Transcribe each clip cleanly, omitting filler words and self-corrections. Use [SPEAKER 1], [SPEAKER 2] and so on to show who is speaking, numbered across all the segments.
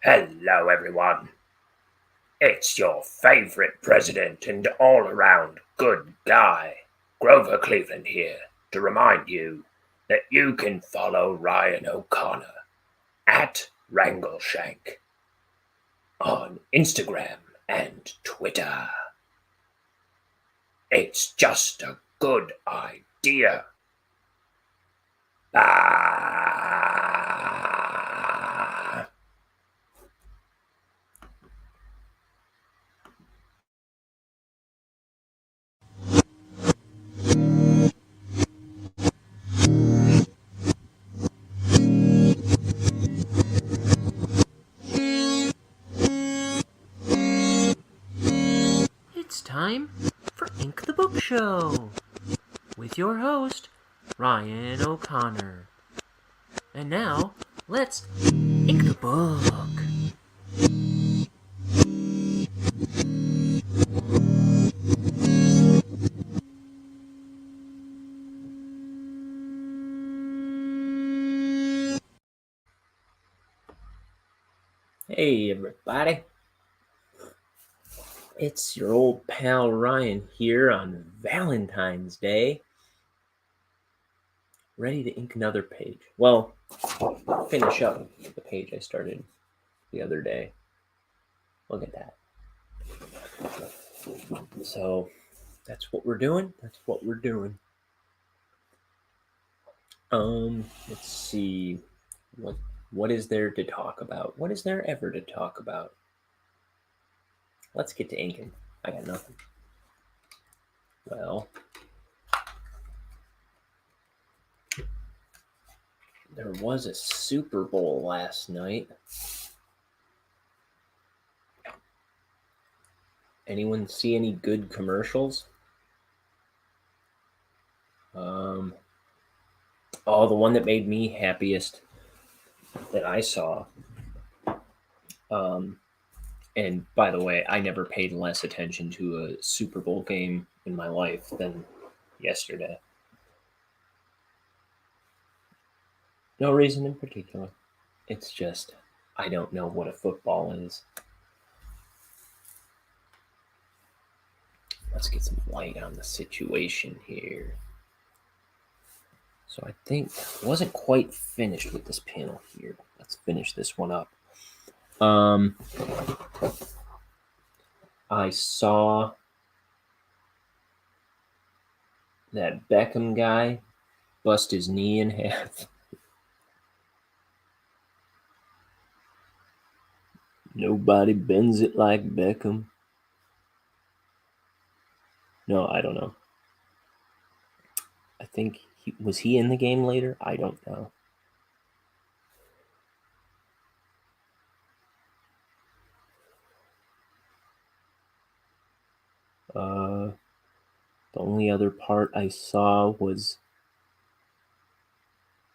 [SPEAKER 1] Hello, everyone. It's your favorite president and all around good guy, Grover Cleveland here, to remind you that you can follow Ryan O'Connor at Wrangleshank on Instagram and Twitter. It's just a good idea. Ah.
[SPEAKER 2] It's time for Ink the Book Show with your host, Ryan O'Connor. And now, let's ink the book. Hey, everybody. It's your old pal Ryan here on Valentine's Day. Ready to ink another page. Well, finish up the page I started the other day. Look at that. So, that's what we're doing. Let's see. What is there to talk about? What is there ever to talk about? Let's get to inking. I got nothing. Well, there was a Super Bowl last night. Anyone see any good commercials? The one that made me happiest that I saw. And by the way, I never paid less attention to a Super Bowl game in my life than yesterday. No reason in particular. It's just, I don't know what a football is. Let's get some light on the situation here. So I think I wasn't quite finished with this panel here. Let's finish this one up. I saw that Beckham guy bust his knee in half. Nobody bends it like Beckham. No, I don't know. I think was he in the game later? I don't know. The only other part I saw was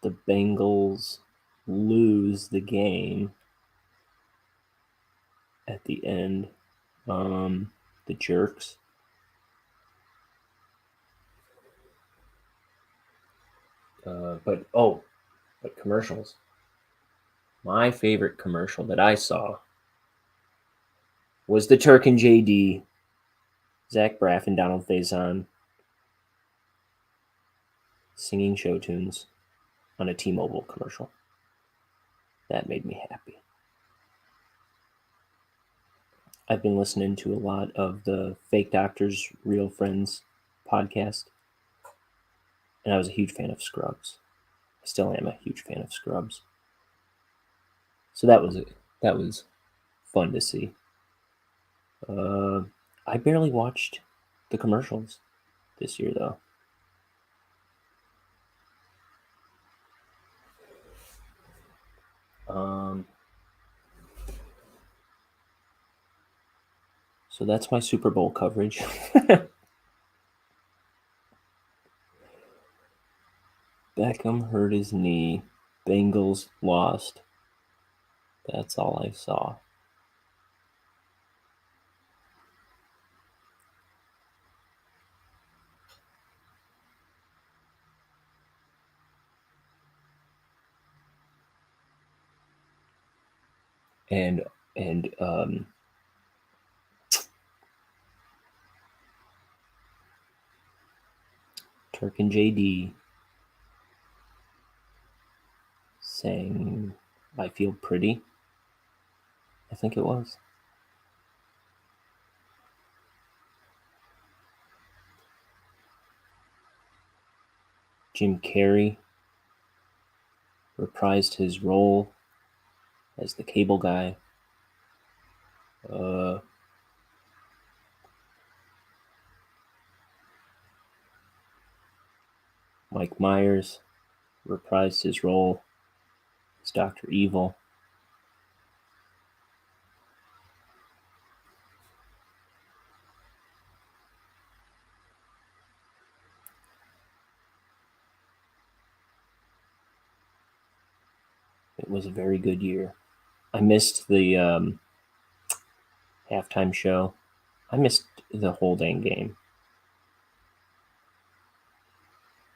[SPEAKER 2] the Bengals lose the game at the end. The jerks. But commercials. My favorite commercial that I saw was the Turk and JD, Zach Braff and Donald Faison singing show tunes on a T-Mobile commercial. That made me happy. I've been listening to a lot of the Fake Doctors, Real Friends podcast, and I was a huge fan of Scrubs. I still am a huge fan of Scrubs. So that was fun to see. I barely watched the commercials this year, though. So that's my Super Bowl coverage. Beckham hurt his knee. Bengals lost. That's all I saw. and Turk and JD sang "I Feel Pretty." I think it was. Jim Carrey reprised his role as the cable guy. Mike Myers reprised his role as Dr. Evil. It was a very good year. I missed the halftime show. I missed the whole dang game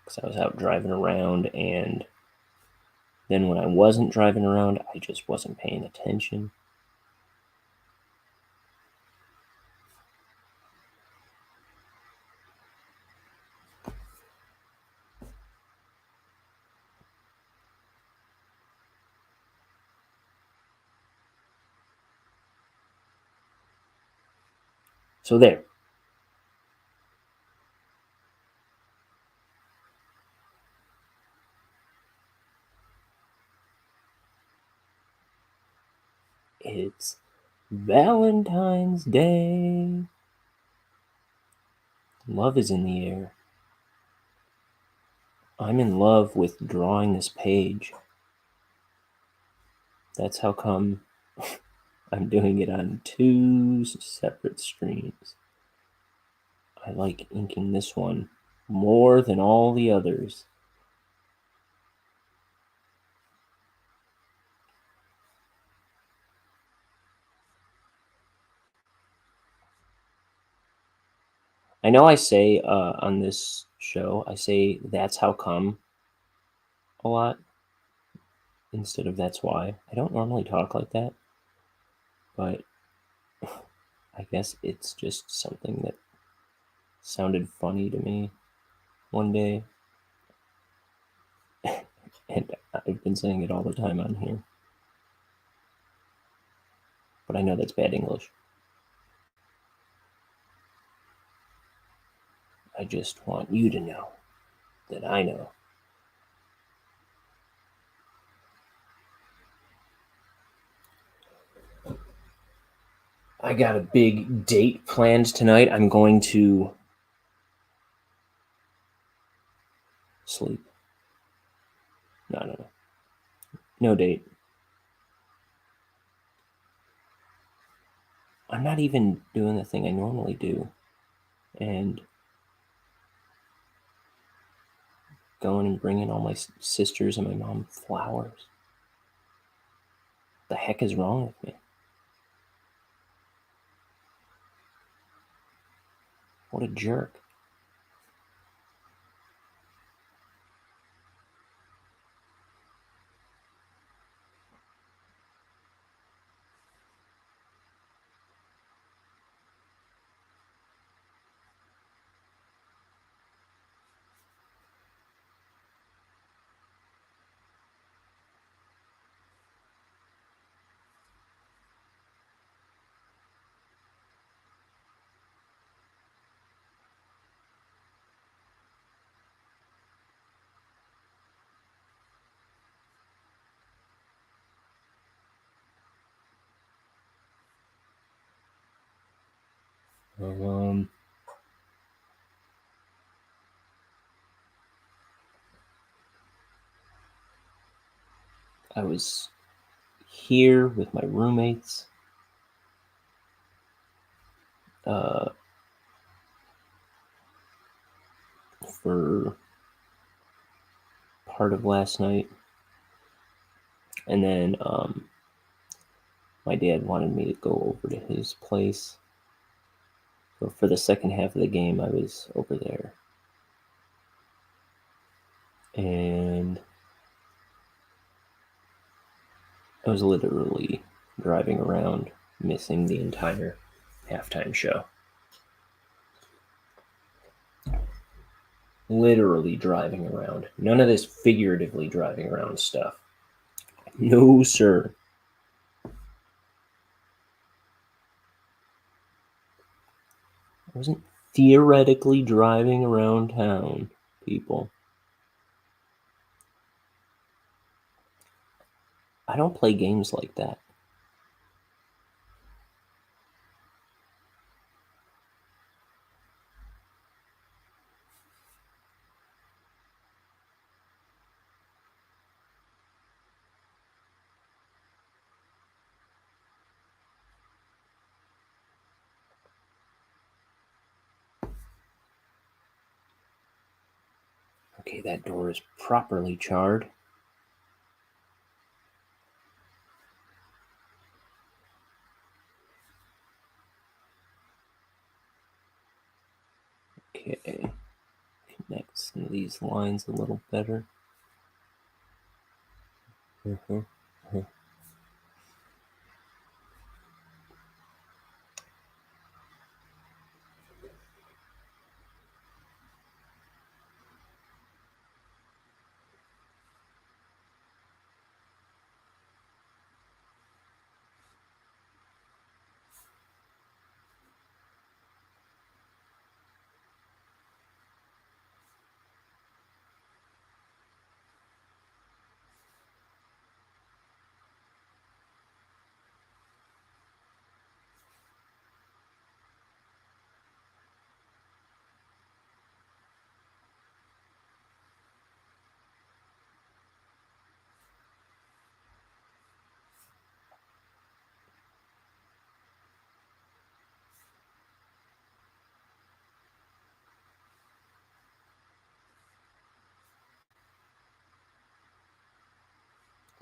[SPEAKER 2] because I was out driving around, and then when I wasn't driving around, I just wasn't paying attention. So there. It's Valentine's Day. Love is in the air. I'm in love with drawing this page. That's how come I'm doing it on 2 separate streams. I like inking this one more than all the others. I know I say on this show, I say "that's how come" a lot instead of "that's why." I don't normally talk like that, but I guess it's just something that sounded funny to me one day. And I've been saying it all the time on here. But I know that's bad English. I just want you to know that I know. I got a big date planned tonight. I'm going to sleep. No. No date. I'm not even doing the thing I normally do. And going and bringing all my sisters and my mom flowers. The heck is wrong with me? What a jerk. I was here with my roommates. For part of last night. And then my dad wanted me to go over to his place. So for the second half of the game, I was over there. And I was literally driving around, missing the entire halftime show. Literally driving around. None of this figuratively driving around stuff. No, sir. I wasn't theoretically driving around town, people. I don't play games like that. Okay, that door is properly charred. Okay, connect some of these lines a little better.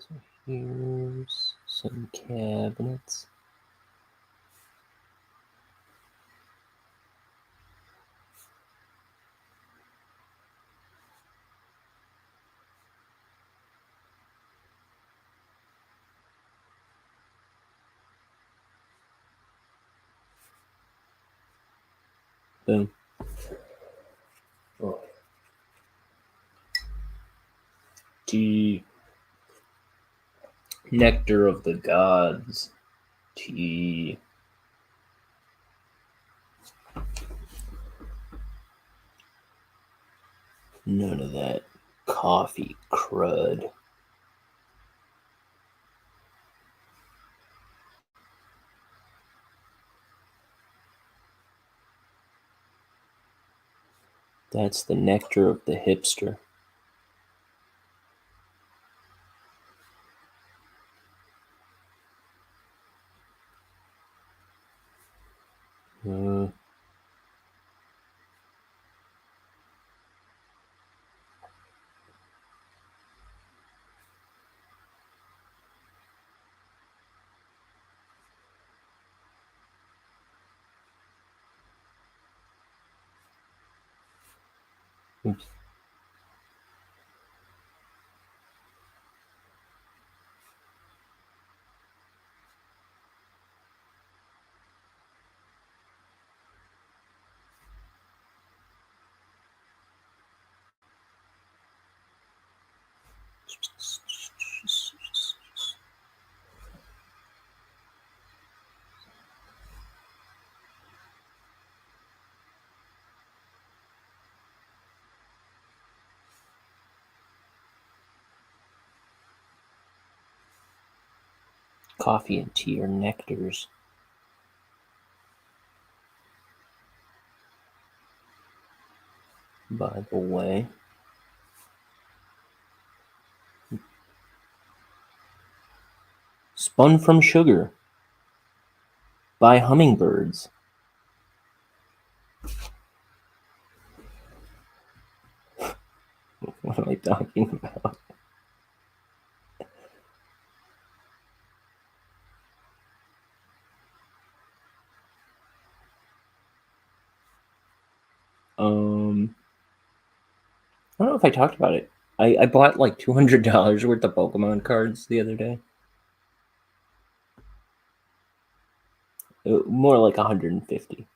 [SPEAKER 2] So here's some cabinets. Boom. Oh. Tea. Nectar of the gods. Tea. None of that coffee crud. That's the nectar of the hipster. Oops. Coffee and tea are nectars. By the way. Spun from sugar by hummingbirds. What am I talking about? I don't know if I talked about it. I bought like $200 worth of Pokemon cards the other day. More like 150.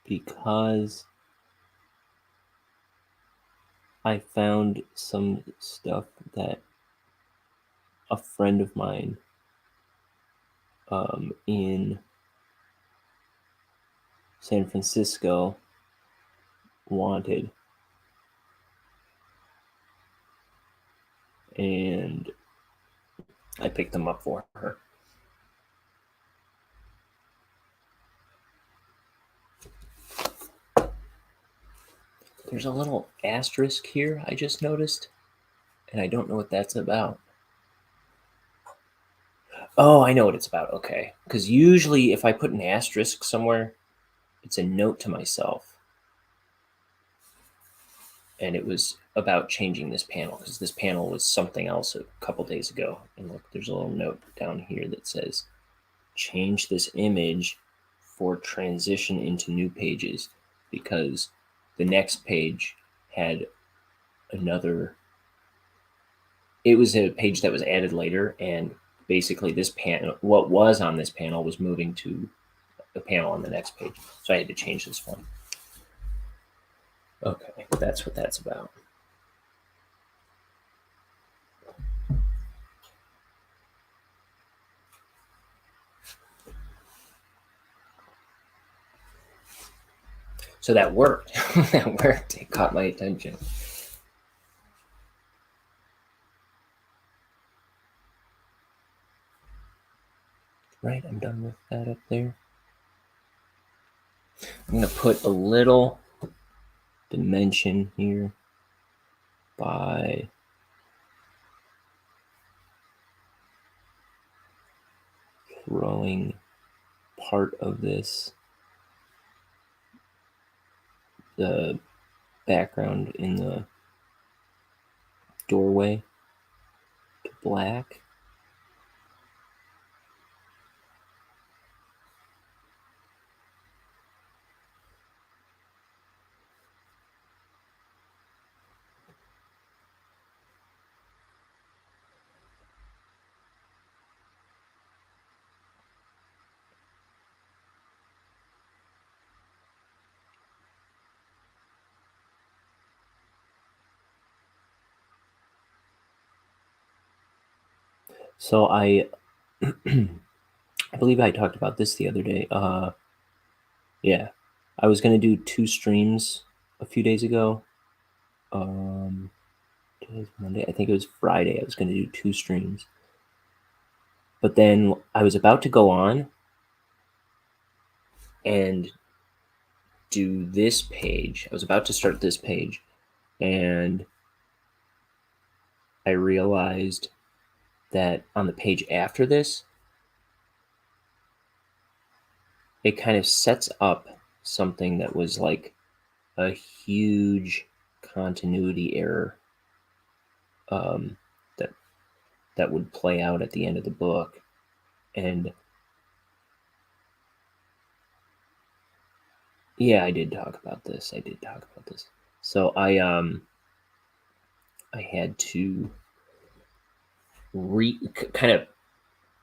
[SPEAKER 2] Because I found some stuff that a friend of mine in San Francisco wanted, and I picked them up for her. There's a little asterisk here I just noticed, and I don't know what that's about. Oh, I know what it's about. Okay. Because usually if I put an asterisk somewhere, it's a note to myself. And it was about changing this panel, because this panel was something else a couple days ago. And look, there's a little note down here that says, change this image for transition into new pages, because the next page had another, it was a page that was added later, and basically this panel, what was on this panel, was moving to the panel on the next page. So I had to change this one. Okay, that's what that's about. So that worked. That worked. It caught my attention. Right, I'm done with that up there. I'm going to put a little dimension here by throwing part of this, the background in the doorway, to black. So I believe I talked about this the other day. Yeah, I was going to do 2 streams a few days ago. Today's Monday. I think it was Friday. I was going to do 2 streams. But then I was about to go on and do this page. I was about to start this page, and I realized that on the page after this, it kind of sets up something that was like a huge continuity error that would play out at the end of the book. And yeah, I did talk about this. So I had to kind of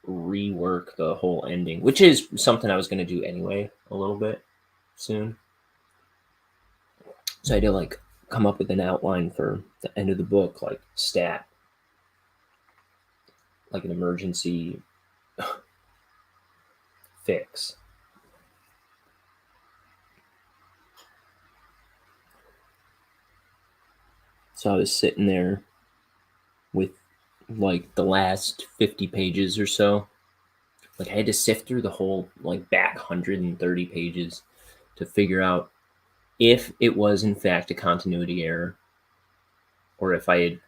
[SPEAKER 2] rework the whole ending, which is something I was going to do anyway a little bit soon. So I had to like come up with an outline for the end of the book, like stat, like an emergency fix. So I was sitting there with like the last 50 pages or so. Like I had to sift through the whole like back 130 pages to figure out if it was in fact a continuity error, or if I had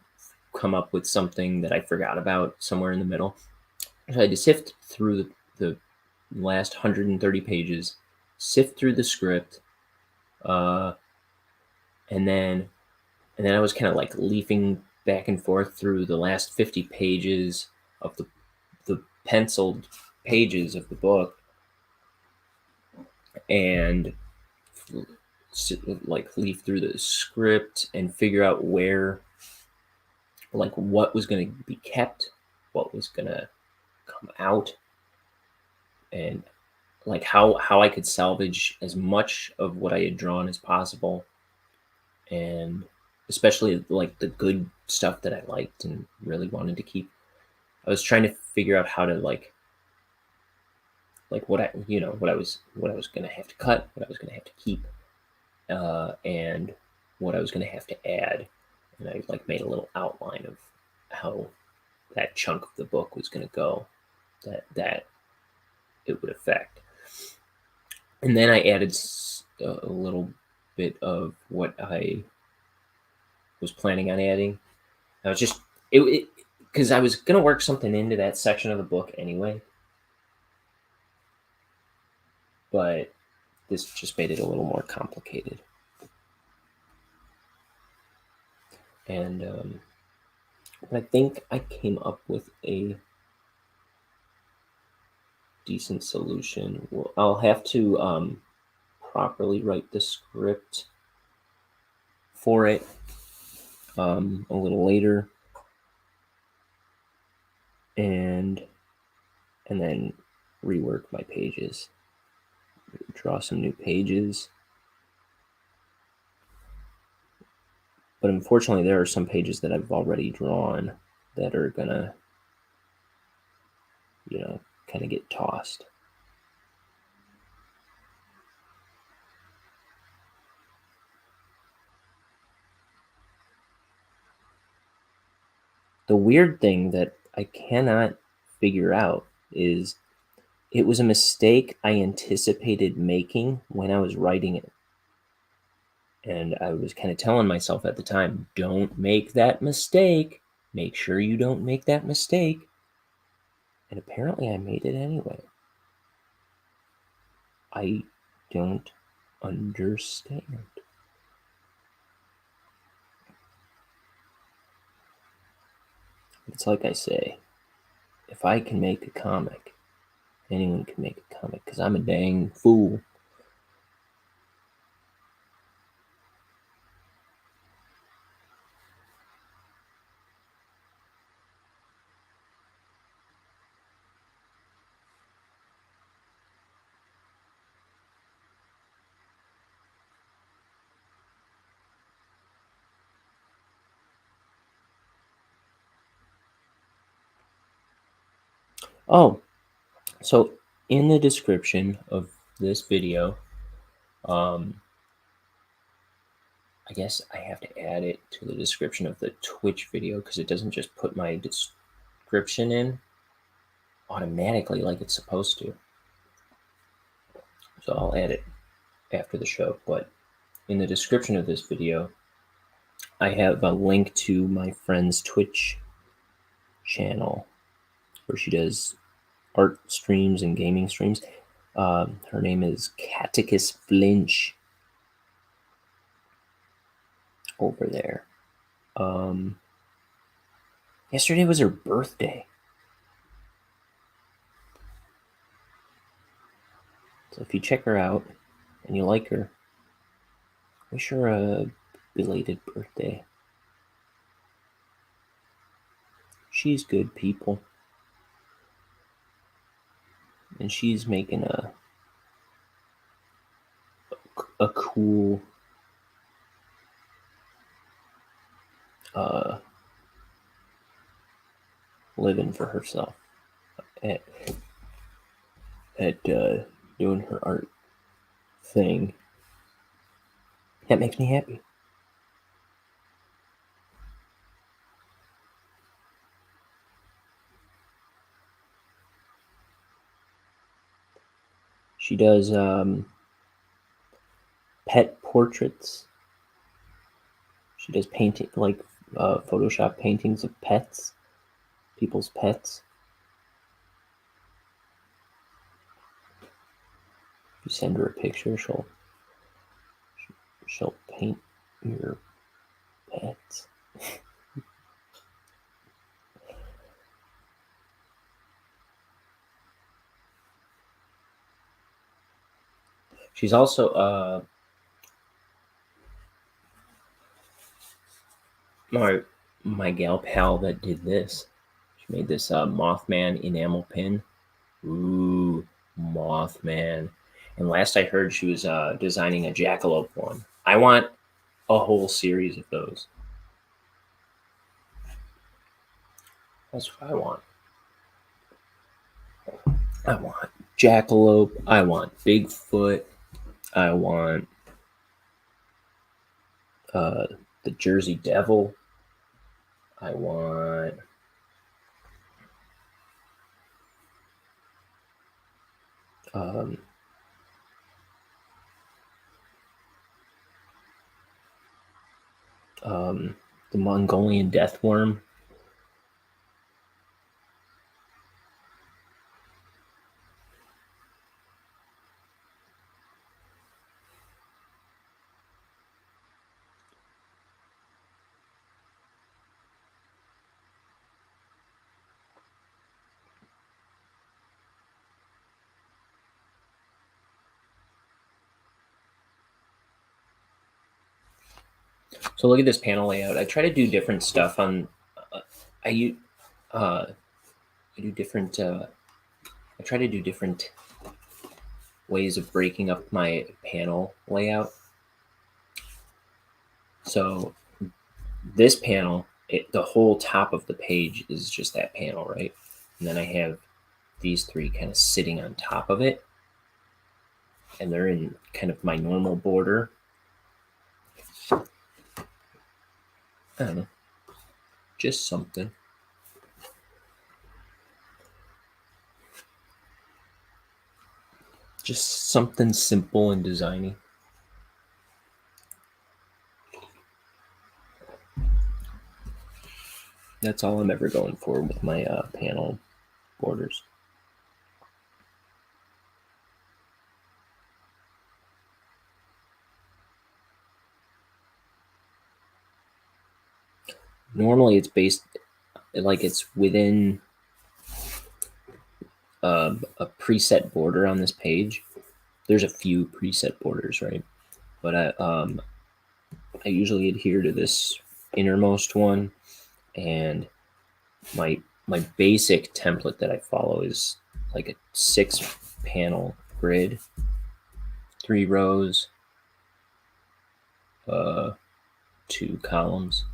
[SPEAKER 2] come up with something that I forgot about somewhere in the middle. So I had to sift through the last 130 pages, sift through the script, and then I was kind of like leafing back and forth through the last 50 pages of the penciled pages of the book, and like leaf through the script and figure out where, like, what was going to be kept, what was going to come out, and like how I could salvage as much of what I had drawn as possible, and especially like the good stuff that I liked and really wanted to keep. I was trying to figure out how to like what I what I was going to have to cut, what I was going to have to keep, and what I was going to have to add. And I like made a little outline of how that chunk of the book was going to go, that it would affect. And then I added a little bit of what I was planning on adding. I was just it because I was going to work something into that section of the book anyway, but this just made it a little more complicated. And I think I came up with a decent solution. Well, I'll have to properly write the script for it a little later, and then rework my pages, draw some new pages. But unfortunately, there are some pages that I've already drawn that are gonna, kind of get tossed. The weird thing that I cannot figure out is it was a mistake I anticipated making when I was writing it. And I was kind of telling myself at the time, don't make that mistake. Make sure you don't make that mistake. And apparently I made it anyway. I don't understand. It's like I say, if I can make a comic, anyone can make a comic, because I'm a dang fool. Oh, so in the description of this video, I guess I have to add it to the description of the Twitch video because it doesn't just put my description in automatically like it's supposed to. So I'll add it after the show. But in the description of this video, I have a link to my friend's Twitch channel where she does art streams and gaming streams. Her name is Catechus Flinch over there. Yesterday was her birthday. So if you check her out and you like her, wish her a belated birthday. She's good people. And she's making a cool living for herself at doing her art thing. That makes me happy. She does pet portraits. She does painting, like Photoshop paintings of pets, people's pets. If you send her a picture, she'll paint your pets. She's also my gal pal that did this. She made this Mothman enamel pin. Ooh, Mothman. And last I heard, she was designing a jackalope one. I want a whole series of those. That's what I want. I want jackalope. I want Bigfoot. I want the Jersey Devil. I want the Mongolian death worm. So look at this panel layout. I try to do different stuff on. I do different. I try to do different ways of breaking up my panel layout. So this panel, the whole top of the page is just that panel, right? And then I have these three kind of sitting on top of it, and they're in kind of my normal border. I don't know, just something. Just something simple and designy. That's all I'm ever going for with my panel borders. Normally it's based, like it's within a preset border on this page. There's a few preset borders, right? But I usually adhere to this innermost one, and my basic template that I follow is like a 6-panel grid, 3 rows, 2 columns,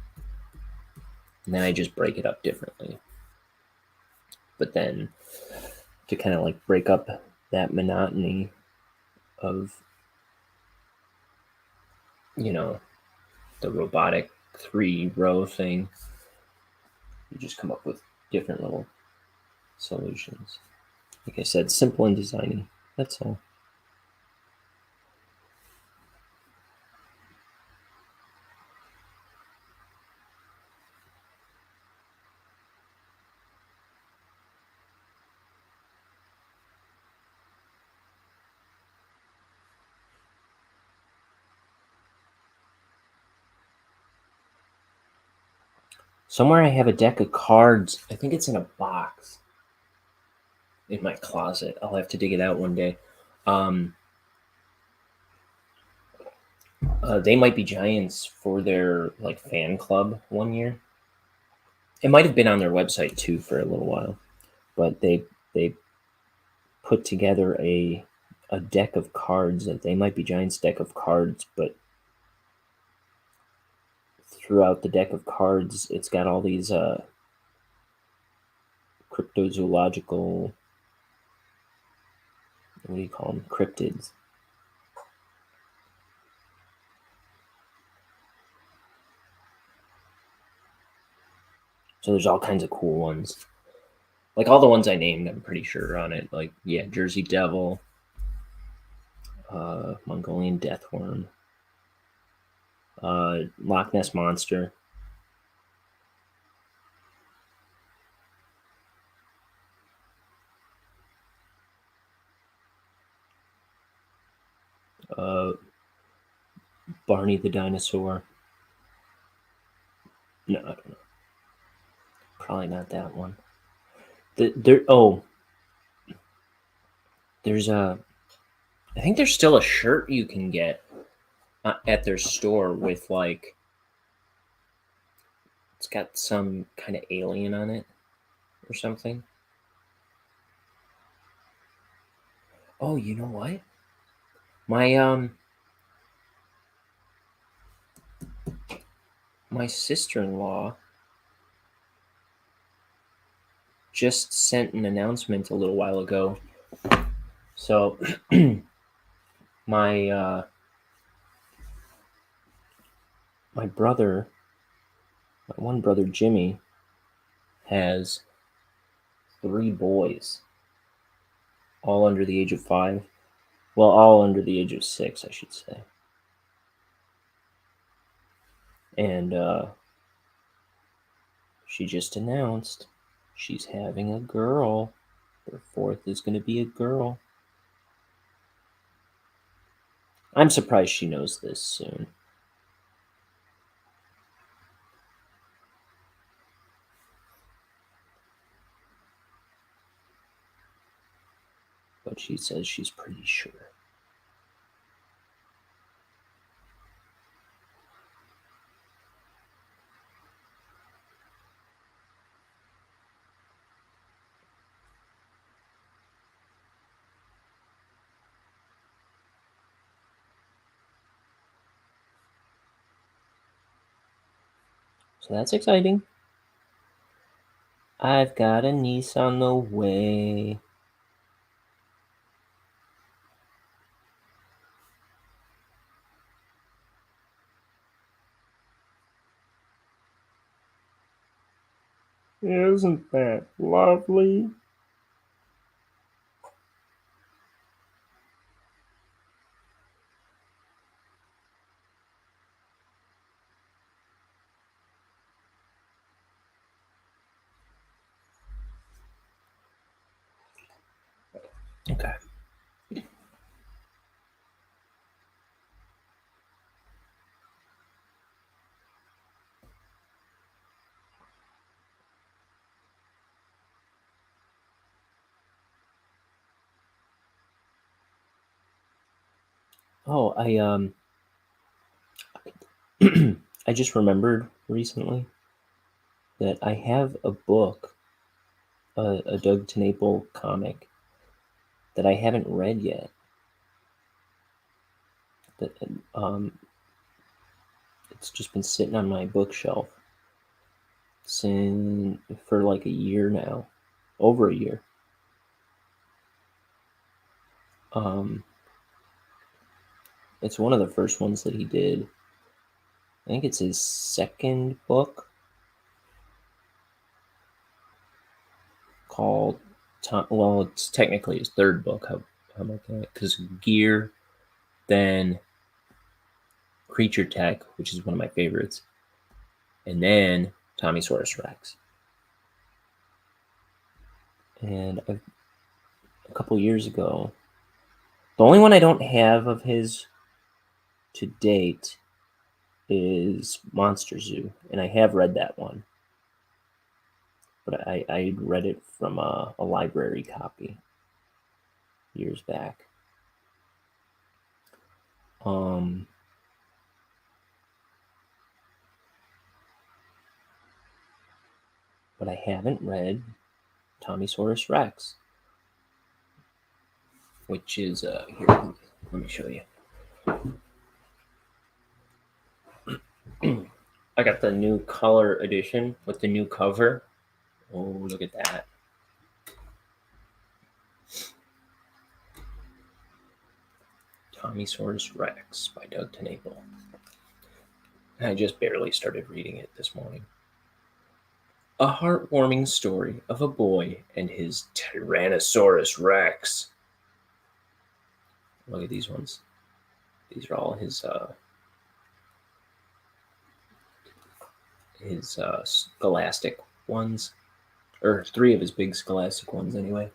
[SPEAKER 2] and then I just break it up differently. But then to kind of like break up that monotony of, you know, the robotic 3-row thing, you just come up with different little solutions. Like I said, simple and designy. That's all. Somewhere I have a deck of cards. I think it's in a box in my closet. I'll have to dig it out one day. They Might Be Giants for their like fan club one year. It might have been on their website too for a little while, but they put together a deck of cards, that They Might Be Giants deck of cards, but throughout the deck of cards, it's got all these cryptozoological, what do you call them? Cryptids. So there's all kinds of cool ones. Like all the ones I named, I'm pretty sure are on it. Like, yeah, Jersey Devil, Mongolian Deathworm, Loch Ness Monster, Barney the Dinosaur. No, I don't know. Probably not that one. There's a. I think there's still a shirt you can get at their store with like It's got some kind of alien on it or something. Oh, you know what? My sister-in-law just sent an announcement a little while ago. So my brother, my one brother Jimmy, has 3 boys, all under the age of 5. Well, all under the age of 6, I should say. And she just announced she's having a girl. Their 4th is going to be a girl. I'm surprised she knows this soon. But she says she's pretty sure. So that's exciting. I've got a niece on the way. Isn't that lovely? Okay. Oh, I just remembered recently that I have a book, a Doug TenNapel comic that I haven't read yet. That it's just been sitting on my bookshelf for like a year now, over a year. It's one of the first ones that he did. I think it's his 2nd book, called well, it's technically his 3rd book. How about that? Because Gear, then Creature Tech, which is one of my favorites, and then Tommysaurus Rex. And a couple years ago, the only one I don't have of his to date is Monster Zoo, and I have read that one, but I read it from a library copy years back. But I haven't read Tommysaurus Rex, which is here. Let me show you. I got the new color edition with the new cover. Oh, look at that. Tommysaurus Rex by Doug TenNapel. I just barely started reading it this morning. A heartwarming story of a boy and his Tyrannosaurus Rex. Look at these ones. These are all his scholastic ones, or 3 of his big scholastic ones anyway.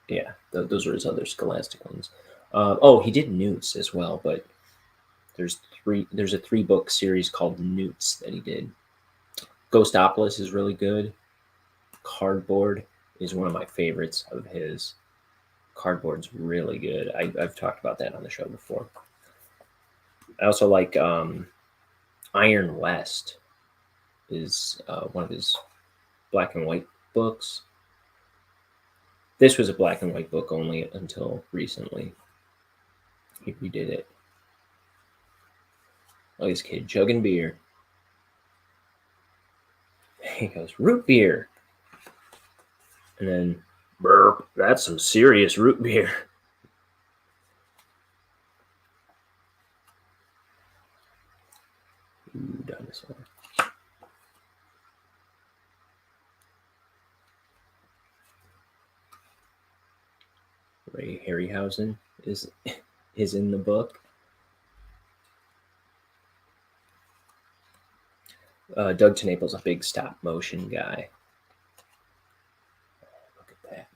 [SPEAKER 2] Yeah, those are his other scholastic ones. He did Newts as well, but there's a 3-book series called Newts that he did. Ghostopolis is really good. Cardboard is one of my favorites of his. Cardboard's really good. I've talked about that on the show before. I also like Iron West. is one of his black and white books. This was a black and white book only until recently. He redid it. Oh, this kid chugging beer. He goes, root beer. And then, burp, that's some serious root beer. Ooh, dinosaur. Ray Harryhausen is in the book. Doug TenNapel's a big stop motion guy. Look at that.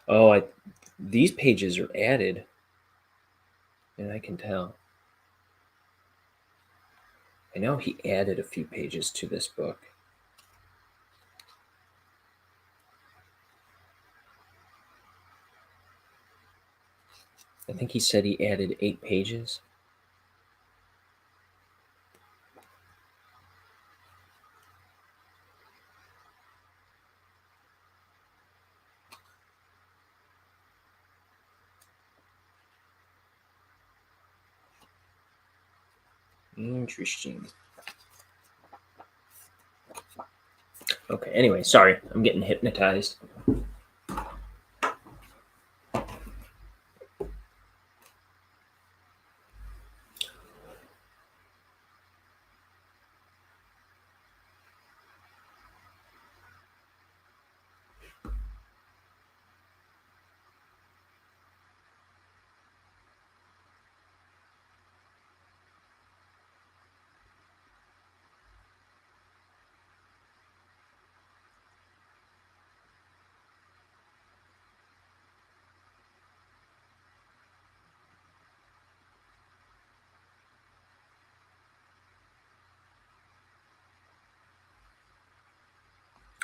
[SPEAKER 2] Oh, these pages are added, and I can tell. I know he added a few pages to this book. I think he said he added 8 pages. Interesting. Okay, anyway, sorry. I'm getting hypnotized.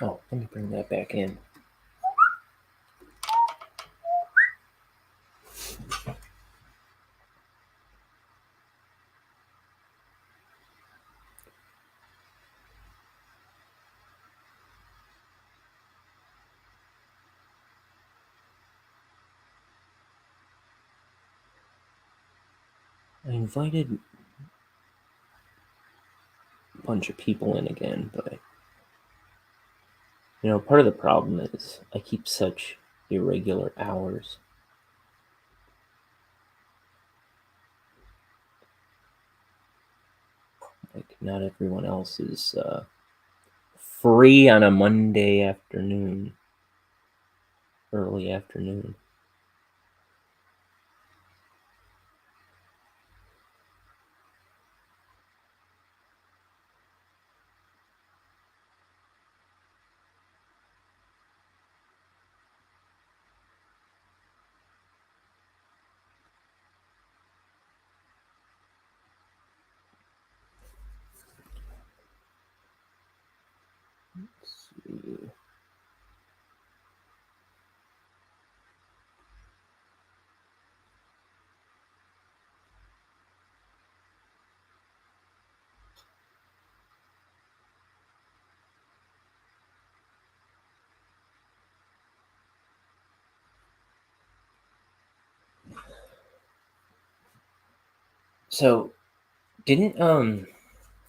[SPEAKER 2] Oh, let me bring that back in. I invited a bunch of people in again, but part of the problem is I keep such irregular hours. Like, not everyone else is free on a Monday afternoon, early afternoon. Let's see. So, didn't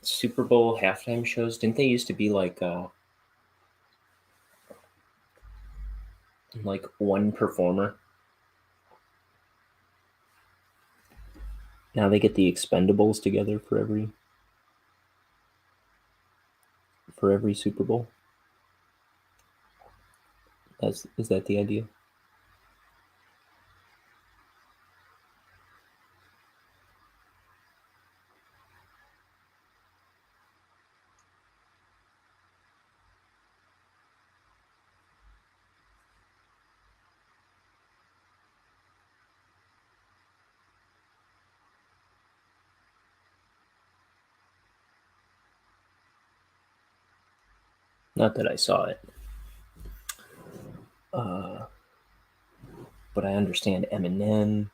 [SPEAKER 2] Super Bowl halftime shows, didn't they used to be like one performer? Now they get the Expendables together for every Super Bowl. Is that the idea? Not that I saw it. But I understand Eminem,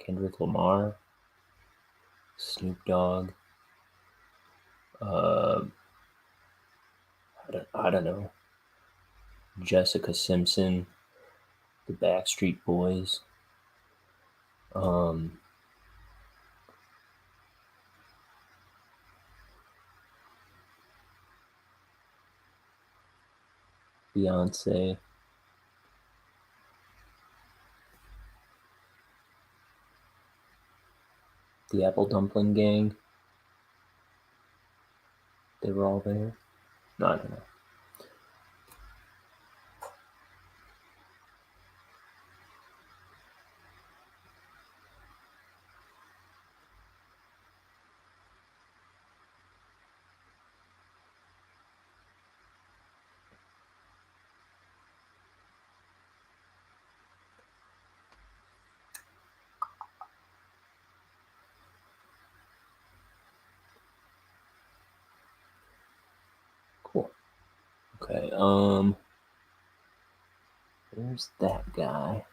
[SPEAKER 2] Kendrick Lamar, Snoop Dogg, I don't know, Jessica Simpson, the Backstreet Boys, Beyonce, the Apple Dumpling Gang. They were all there. No, I don't know. Cool. Okay, there's that guy.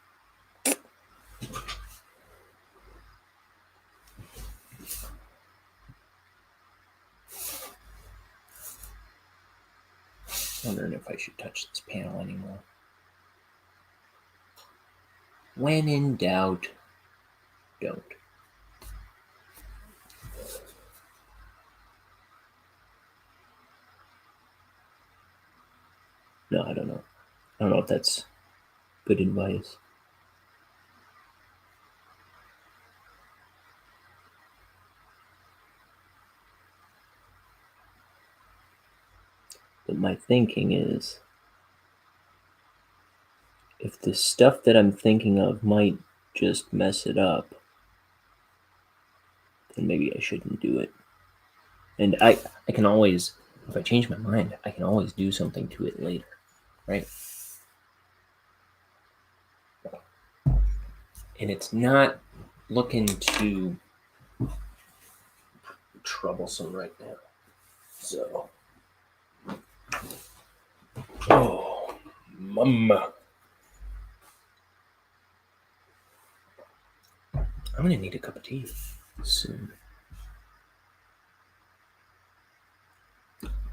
[SPEAKER 2] Wondering if I should touch this panel anymore. When in doubt, don't. No, I don't know. I don't know if that's good advice. But my thinking is, if the stuff that I'm thinking of might just mess it up, then maybe I shouldn't do it. And I can always, if I change my mind, I can always do something to it later, right? And it's not looking too troublesome right now. So, oh, mama. I'm gonna need a cup of tea soon.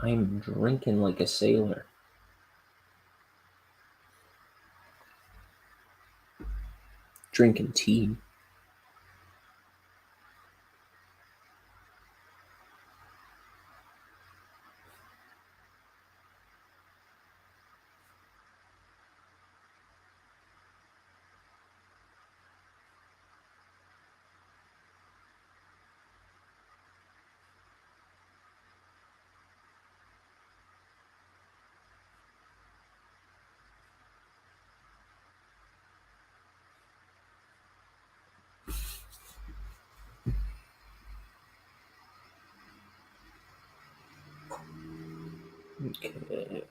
[SPEAKER 2] I'm drinking like a sailor. Drinking tea. Okay.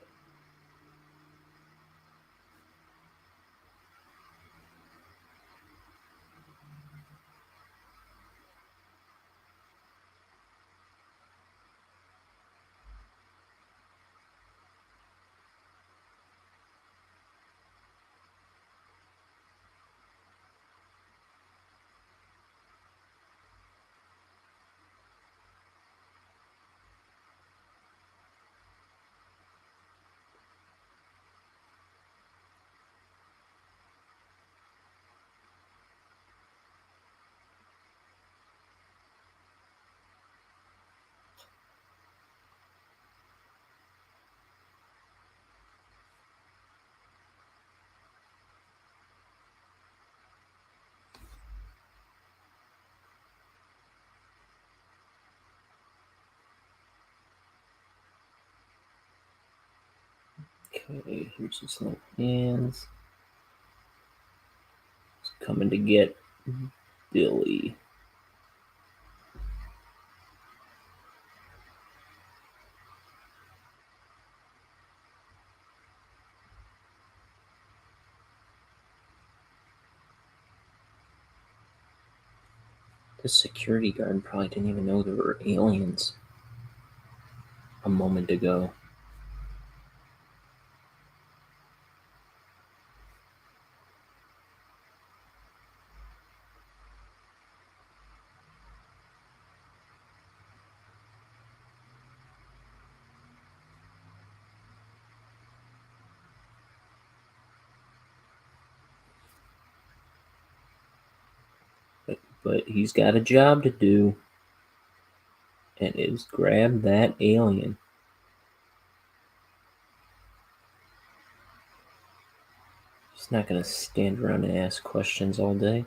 [SPEAKER 2] Okay, here's his little hands. He's coming to get Billy. The security guard probably didn't even know there were aliens a moment ago. but he's got a job to do, and it is grab that alien. He's not going to stand around and ask questions all day.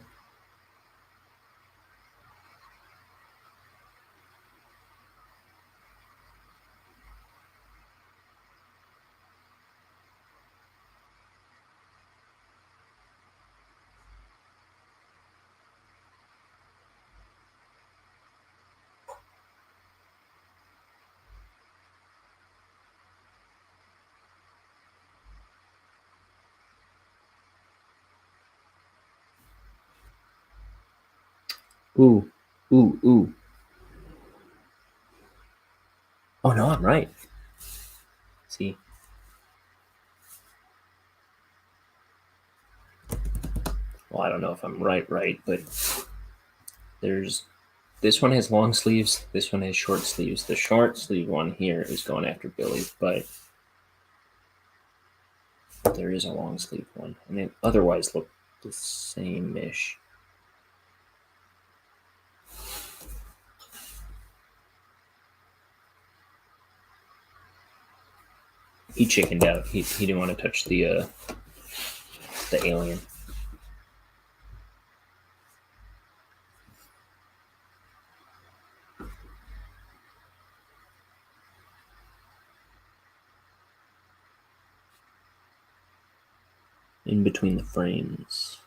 [SPEAKER 2] Ooh, ooh, ooh. Oh, no, I'm right. See? Well, I don't know if I'm right, but there's... This one has long sleeves. This one has short sleeves. The short sleeve one here is going after Billy, but there is a long sleeve one. And it otherwise look the same-ish. He chickened out. He didn't want to touch the alien. In between the frames.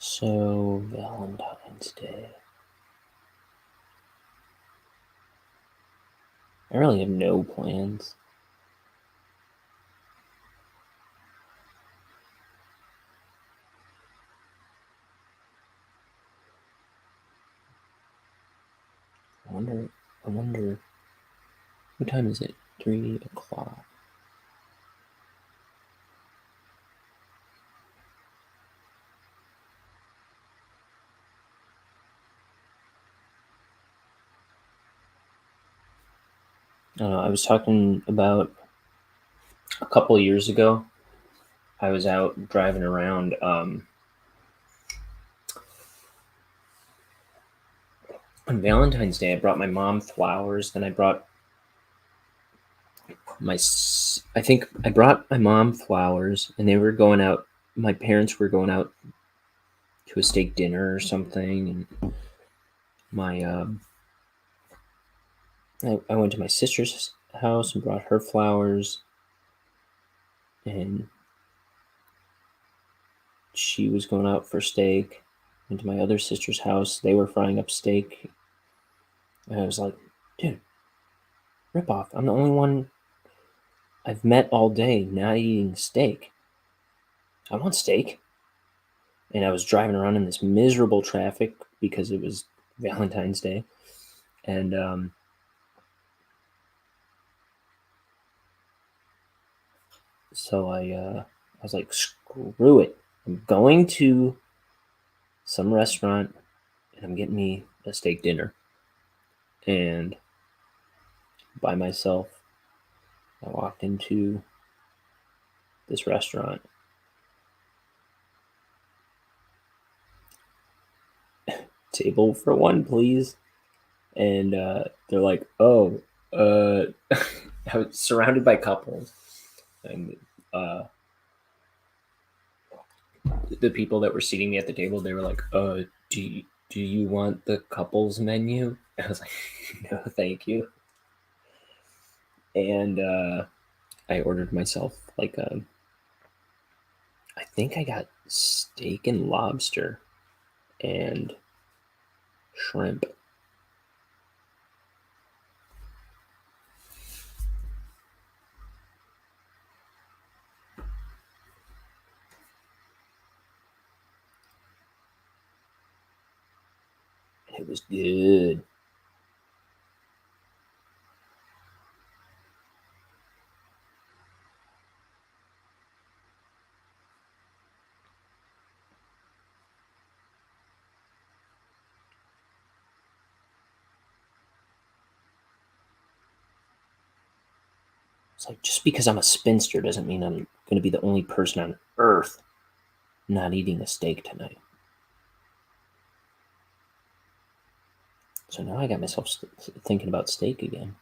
[SPEAKER 2] So, Valentine's Day. I really have no plans. I wonder, what time is it? 3 o'clock. I don't know, I was talking about a couple of years ago. I was out driving around. On Valentine's Day, I brought my mom flowers. Then I brought I think I brought my mom flowers, and they were going out. My parents were going out to a steak dinner or something, and I went to my sister's house and brought her flowers, and she was going out for steak. Went to my other sister's house. They were frying up steak. And I was like, dude, rip off. I'm the only one I've met all day not eating steak. I want steak. And I was driving around in this miserable traffic because it was Valentine's Day. And so I was like, screw it. I'm going to some restaurant and I'm getting me a steak dinner. And by myself, I walked into this restaurant. table for one, please. And they're like, oh, I was surrounded by couples. And the people that were seating me at the table, they were like, do you want the couples menu? I was like, no, thank you. And I ordered myself like I think I got steak and lobster and shrimp. It was good. It's like, just because I'm a spinster doesn't mean I'm going to be the only person on earth not eating a steak tonight. So now I got myself thinking about steak again.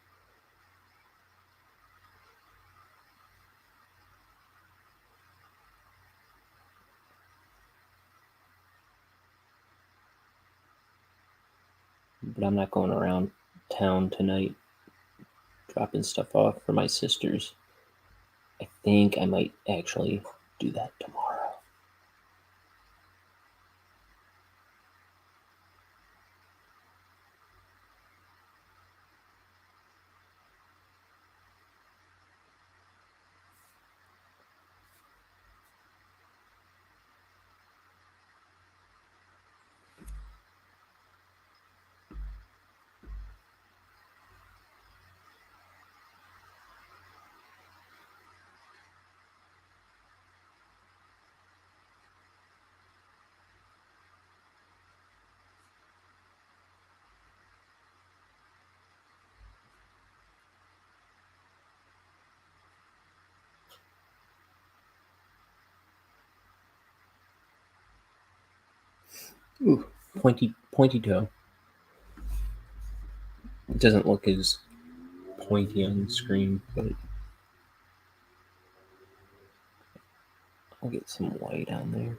[SPEAKER 2] But I'm not going around town tonight dropping stuff off for my sisters. I think I might actually do that tomorrow. Ooh, pointy toe. It doesn't look as pointy on the screen, but I'll get some white on there.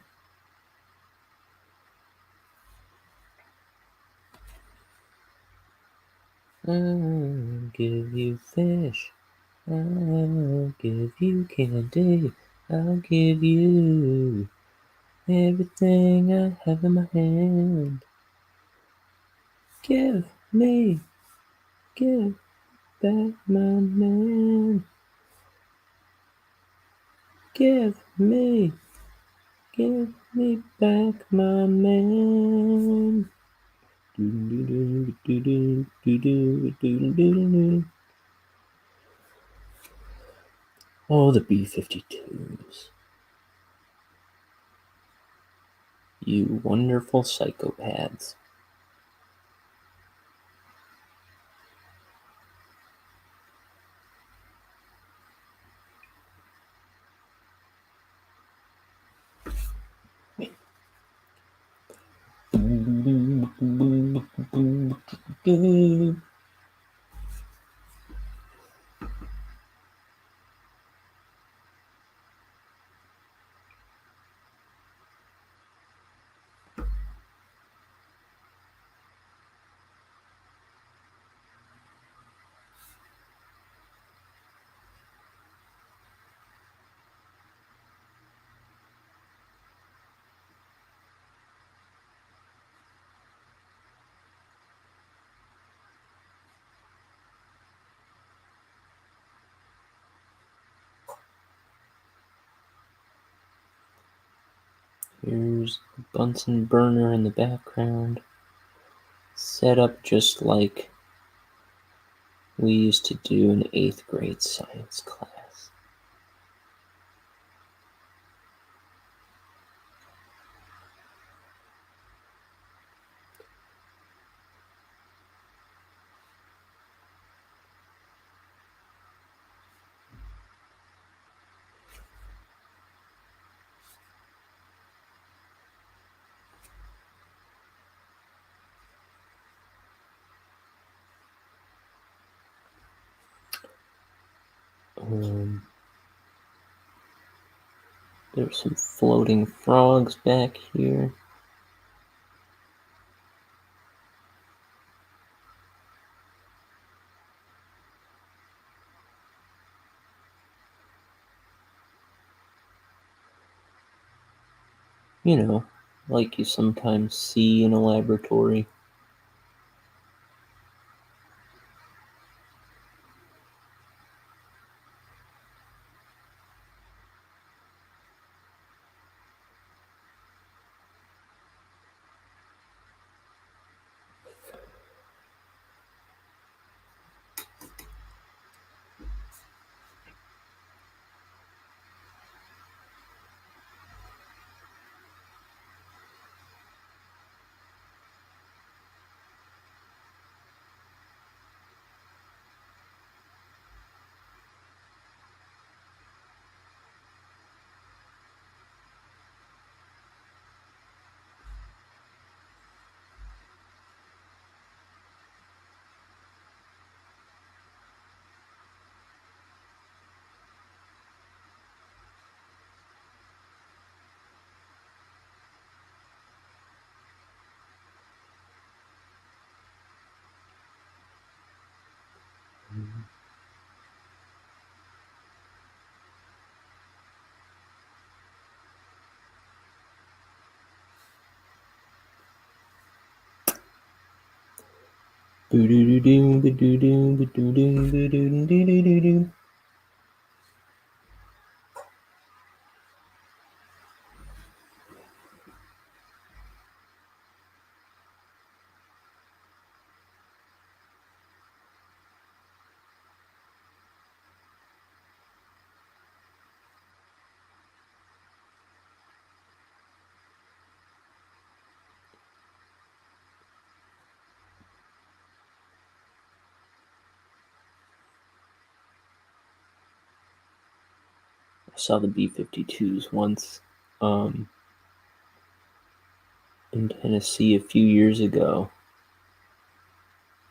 [SPEAKER 2] I'll give you fish. I'll give you candy. I'll give you everything I have in my hand. Give back my man. Give me back my man. Oh, the B-52s. You wonderful psychopaths. Here's the Bunsen burner in the background, set up just like we used to do in 8th grade science class. There's some floating frogs back here. You know, like you sometimes see in a laboratory. I saw the B-52s once in Tennessee a few years ago,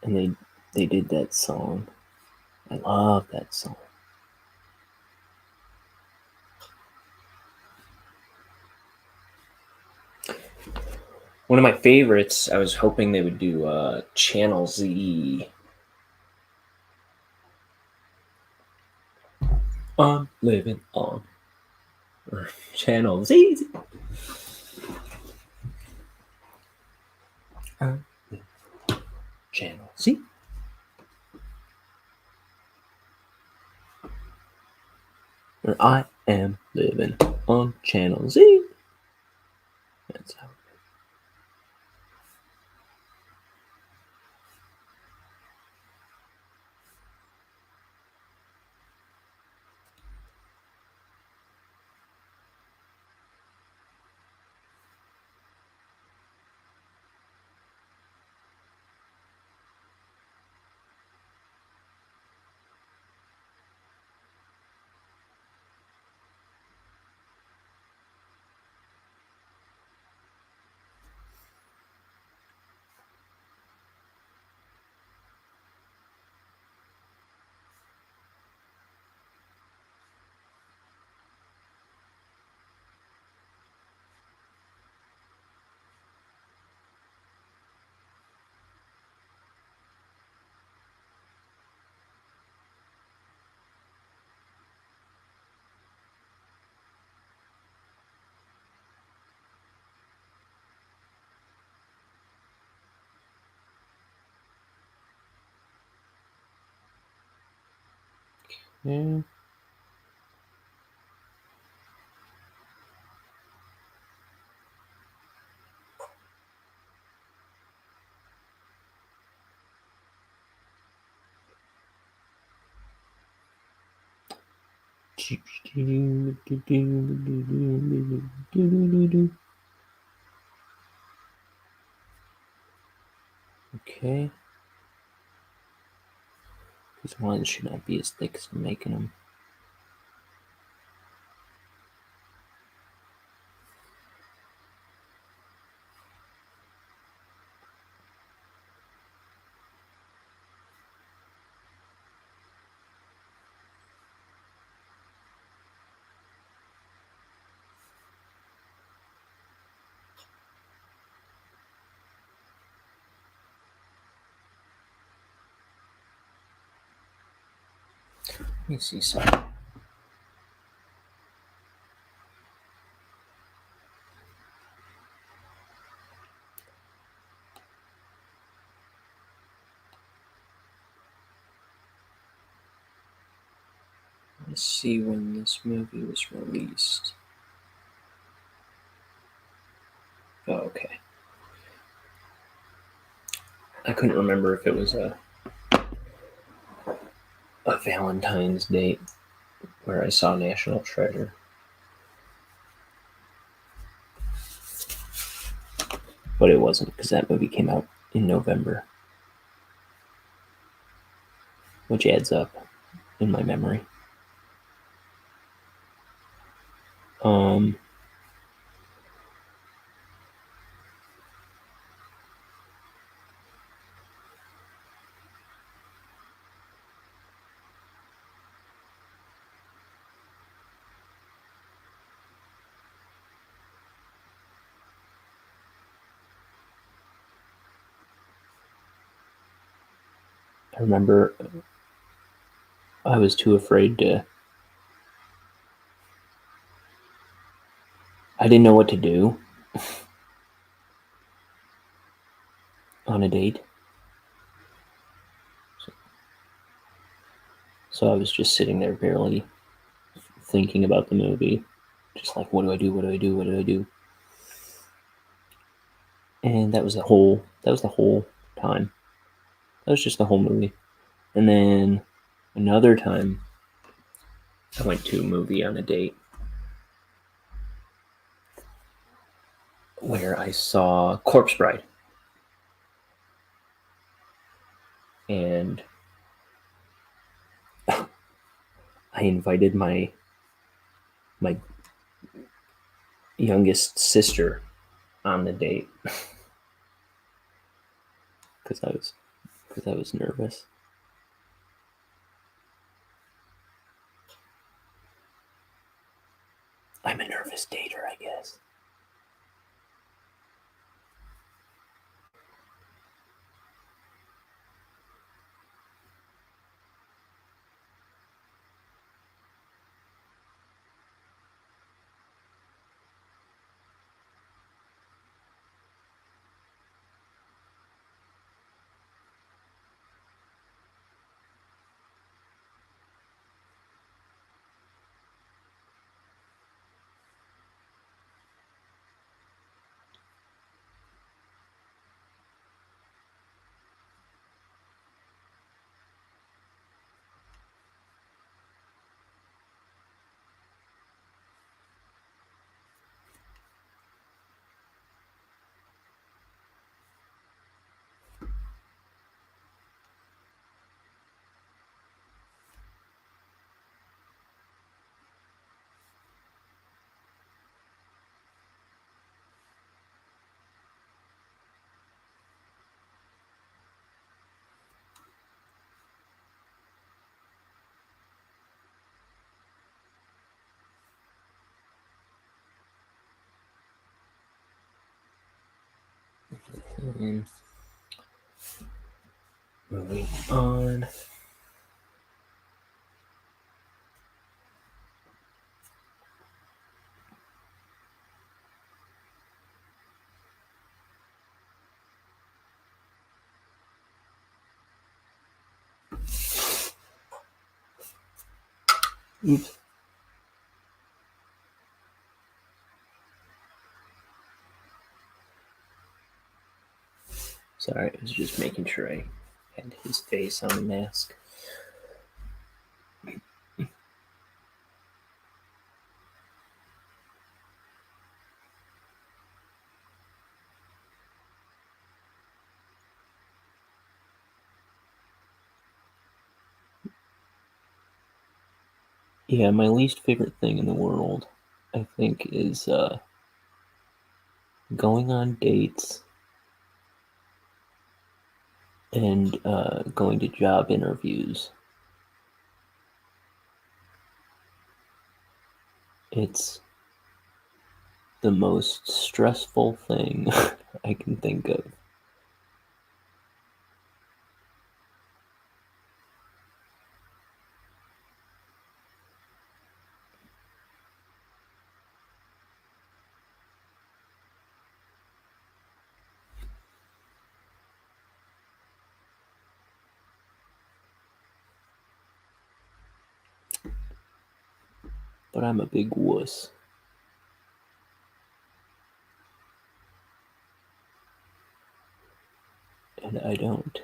[SPEAKER 2] and they did that song. I love that song. One of my favorites, I was hoping they would do Channel Z. I'm living on. Or Channel Z. Channel Z. Or I am living on Channel Z. That's how. Yeah. Okay. These lines should not be as thick as I'm making them. Let me see something. Let's see when this movie was released. Oh, okay. I couldn't remember if it was a Valentine's date where I saw National Treasure. But it wasn't, because that movie came out in November, which adds up in my memory. I remember I was too afraid to. I didn't know what to do on a date. So I was just sitting there barely thinking about the movie. Just like, what do I do? What do I do? What do I do? And that was the whole time. That was just the whole movie. And then another time, I went to a movie on a date where I saw Corpse Bride. And I invited my youngest sister on the date because I was nervous. I'm a nervous dater, I guess. And moving on. Oops. Sorry, I was just making sure I had his face on the mask. Yeah, my least favorite thing in the world, I think, is going on dates and going to job interviews. It's the most stressful thing I can think of. but I'm a big wuss. And I don't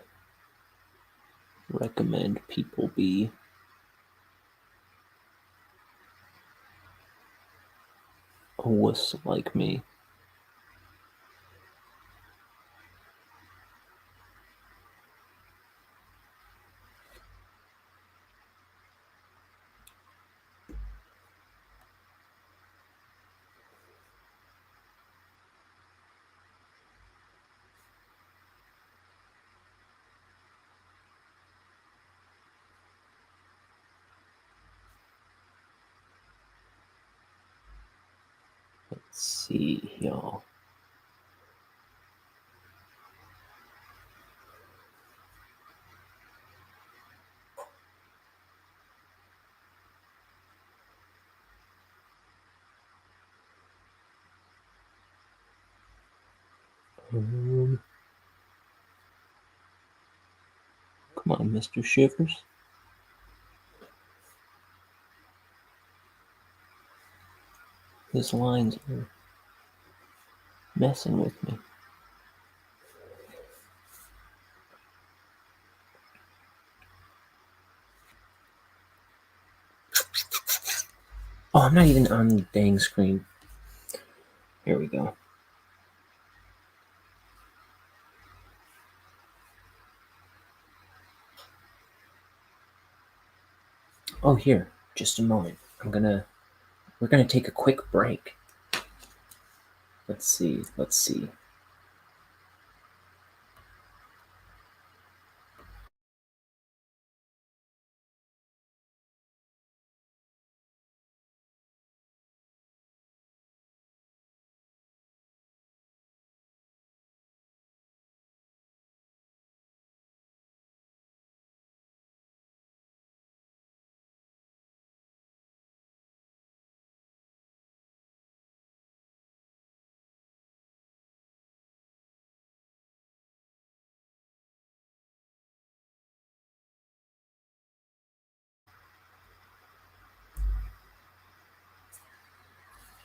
[SPEAKER 2] recommend people be a wuss like me. Let's see, y'all. Come on, Mr. Shivers. His lines are messing with me. Oh, I'm not even on the dang screen. Here we go. Oh, here. Just a moment. We're gonna take a quick break. Let's see.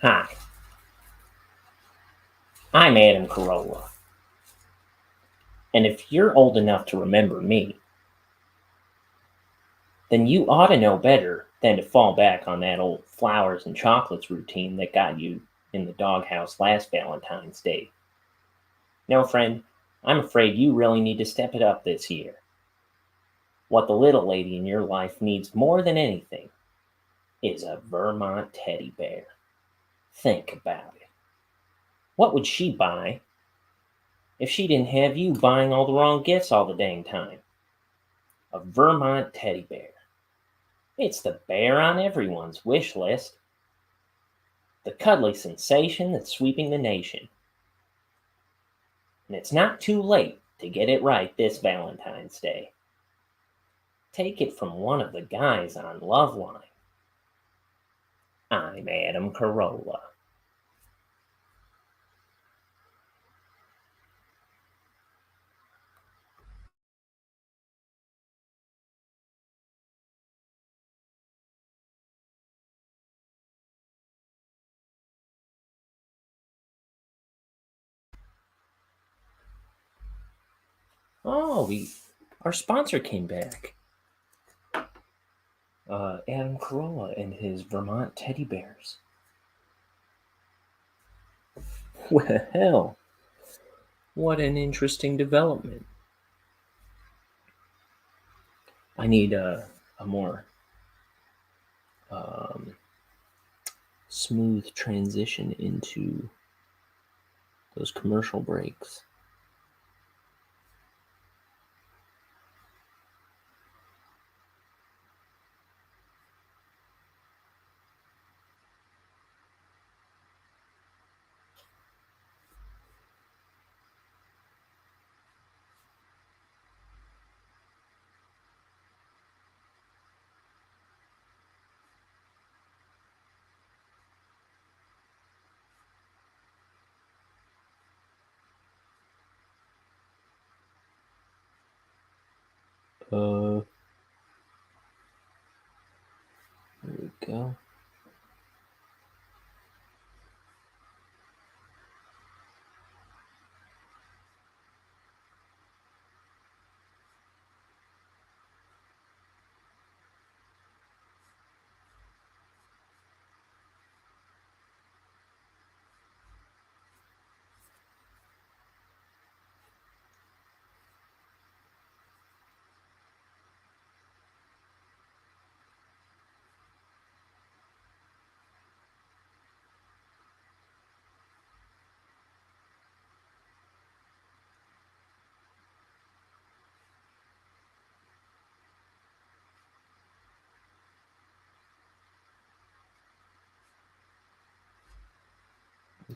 [SPEAKER 2] Hi. I'm Adam Carolla. And if you're old enough to remember me, then you ought to know better than to fall back on that old flowers and chocolates routine that got you in the doghouse last Valentine's Day. No, friend, I'm afraid you really need to step it up this year. What the little lady in your life needs more than anything is a Vermont teddy bear. Think about it. What would she buy if she didn't have you buying all the wrong gifts all the dang time? A Vermont teddy bear. It's the bear on everyone's wish list. The cuddly sensation that's sweeping the nation. And it's not too late to get it right this Valentine's Day. Take it from one of the guys on Loveline. I'm Adam Carolla. Oh, our sponsor came back. Adam Carolla and his Vermont teddy bears. Well, what an interesting development. I need a more smooth transition into those commercial breaks. There we go.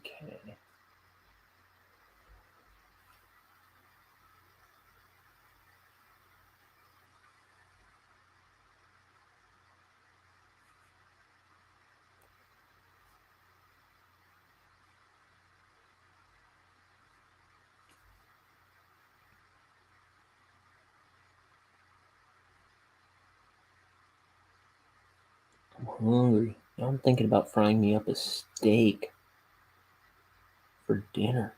[SPEAKER 2] Okay. I'm hungry. Now I'm thinking about frying me up a steak for dinner.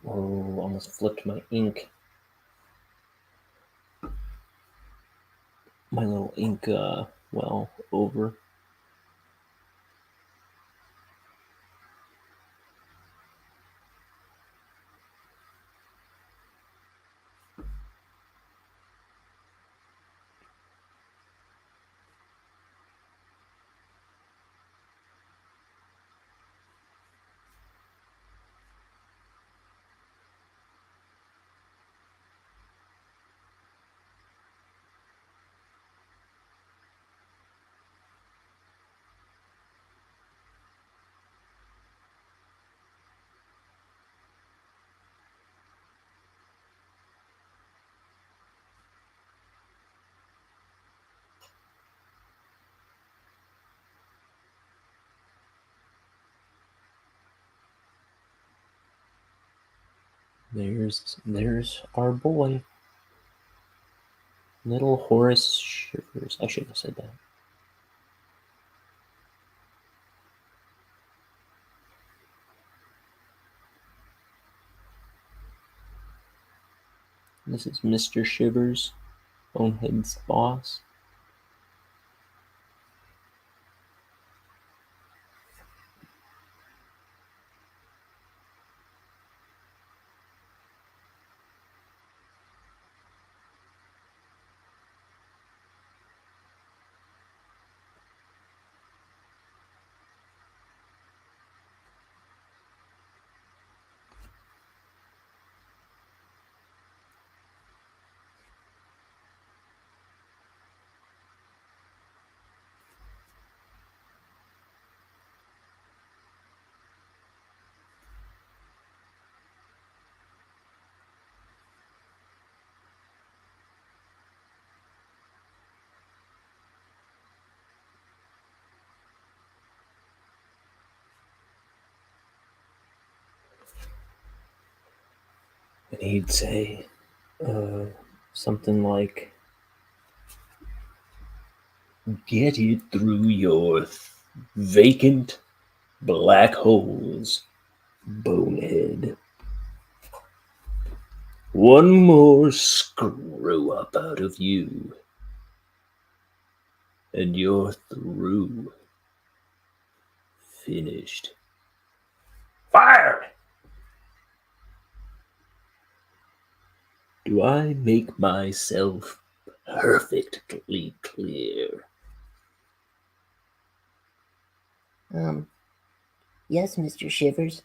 [SPEAKER 2] Oh, almost flipped my ink. My little ink, well, over. There's our boy. Little Horace Shivers. I shouldn't have said that. This is Mr. Shivers, Bonehead's boss. And he'd say something like, "Get it through your vacant black holes, Bonehead. One more screw up out of you, and you're through. Finished."
[SPEAKER 1] Fire!
[SPEAKER 2] Do I make myself perfectly clear?
[SPEAKER 3] Yes, Mr. Shivers.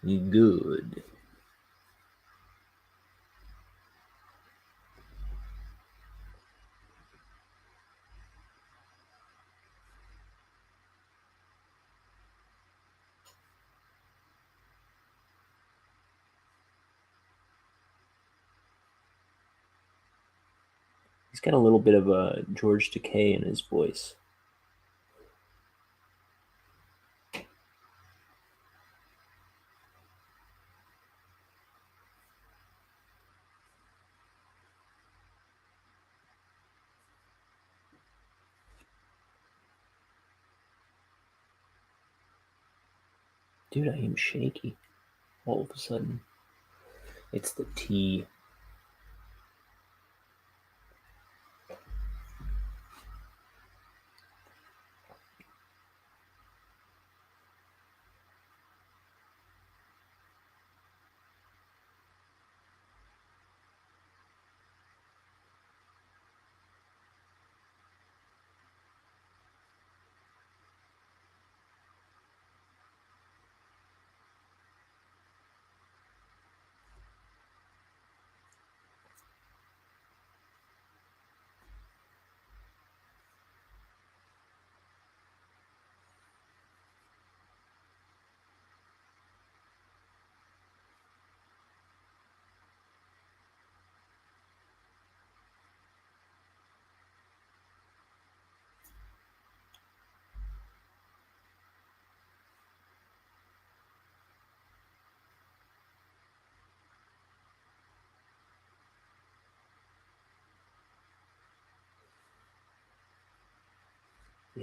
[SPEAKER 2] Good. He's got a little bit of a George Takei in his voice. Dude, I am shaky. All of a sudden. It's the tea.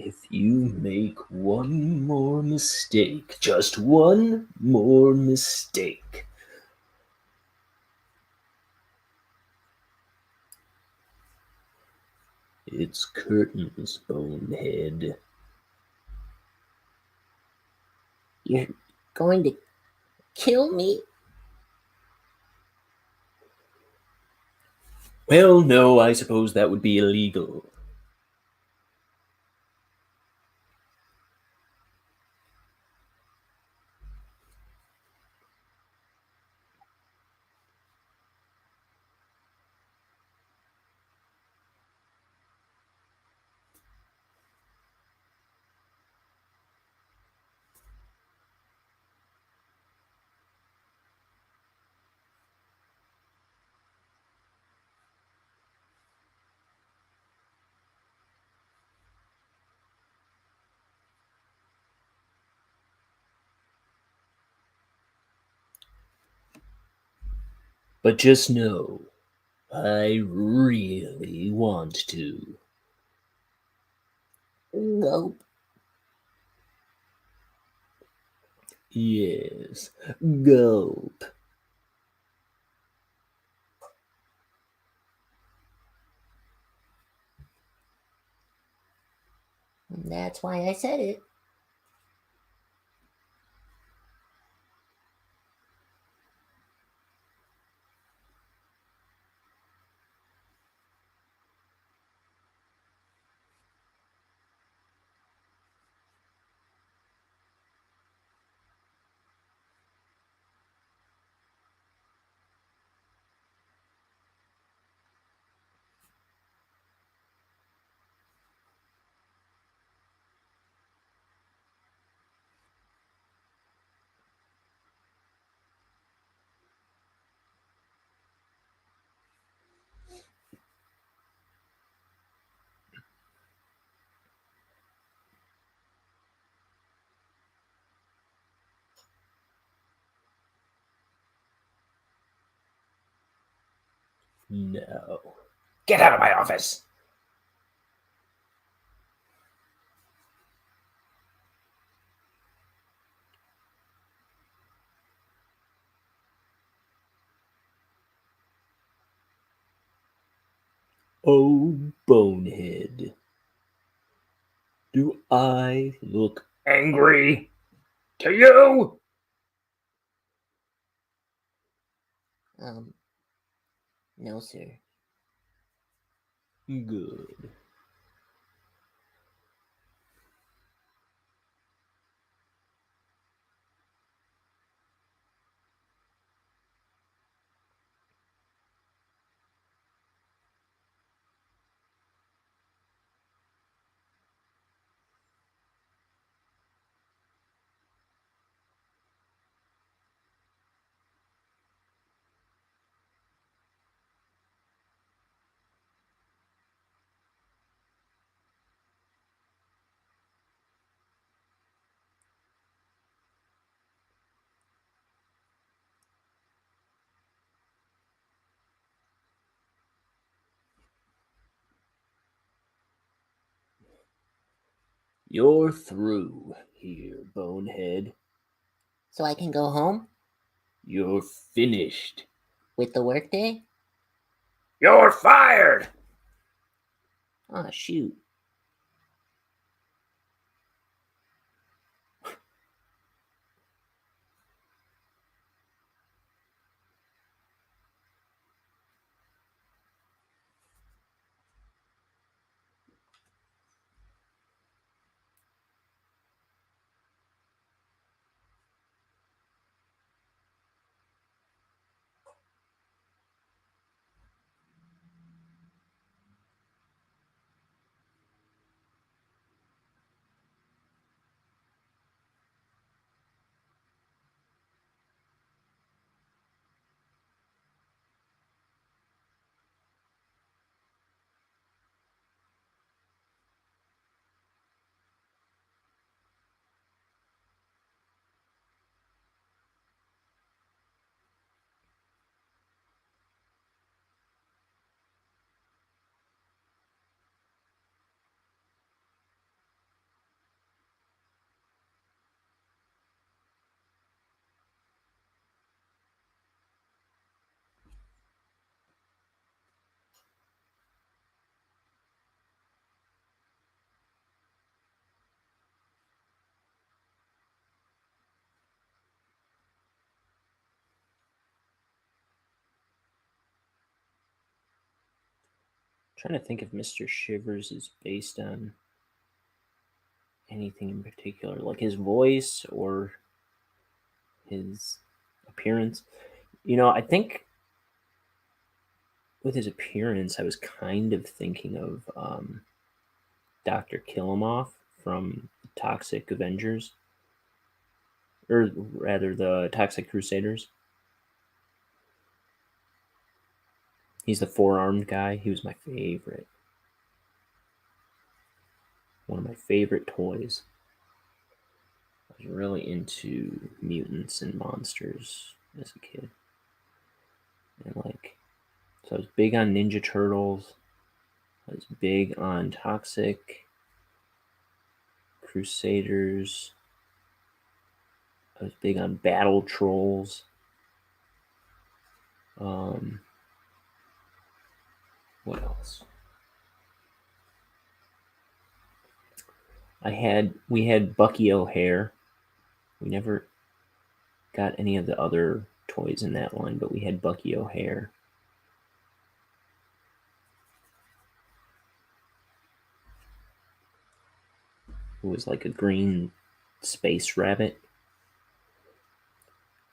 [SPEAKER 2] If you make one more mistake, just one more mistake. It's curtains, Bonehead.
[SPEAKER 3] You're going to kill me?
[SPEAKER 2] Well, no, I suppose that would be illegal. But just know, I really want to.
[SPEAKER 3] Nope.
[SPEAKER 2] Yes, gulp.
[SPEAKER 3] That's why I said it.
[SPEAKER 2] No.
[SPEAKER 1] Get out of my office!
[SPEAKER 2] Oh, Bonehead. Do I look
[SPEAKER 1] Angry? To you?
[SPEAKER 3] No, sir.
[SPEAKER 2] good? You're through here, Bonehead.
[SPEAKER 3] So I can go home
[SPEAKER 2] You're finished.
[SPEAKER 3] with the workday?
[SPEAKER 1] You're fired!
[SPEAKER 3] Oh, shoot.
[SPEAKER 2] trying to think if Mr. Shivers is based on anything in particular, like his voice or his appearance. I think with his appearance, I was kind of thinking of Dr. Killimoff from Toxic Avengers, or rather the Toxic Crusaders. He's the four-armed guy. He was my favorite. One of my favorite toys. I was really into mutants and monsters as a kid. And so I was big on Ninja Turtles. I was big on Toxic Crusaders. I was big on Battle Trolls. What else? We had Bucky O'Hare. We never got any of the other toys in that line, but we had Bucky O'Hare. Who was like a green space rabbit.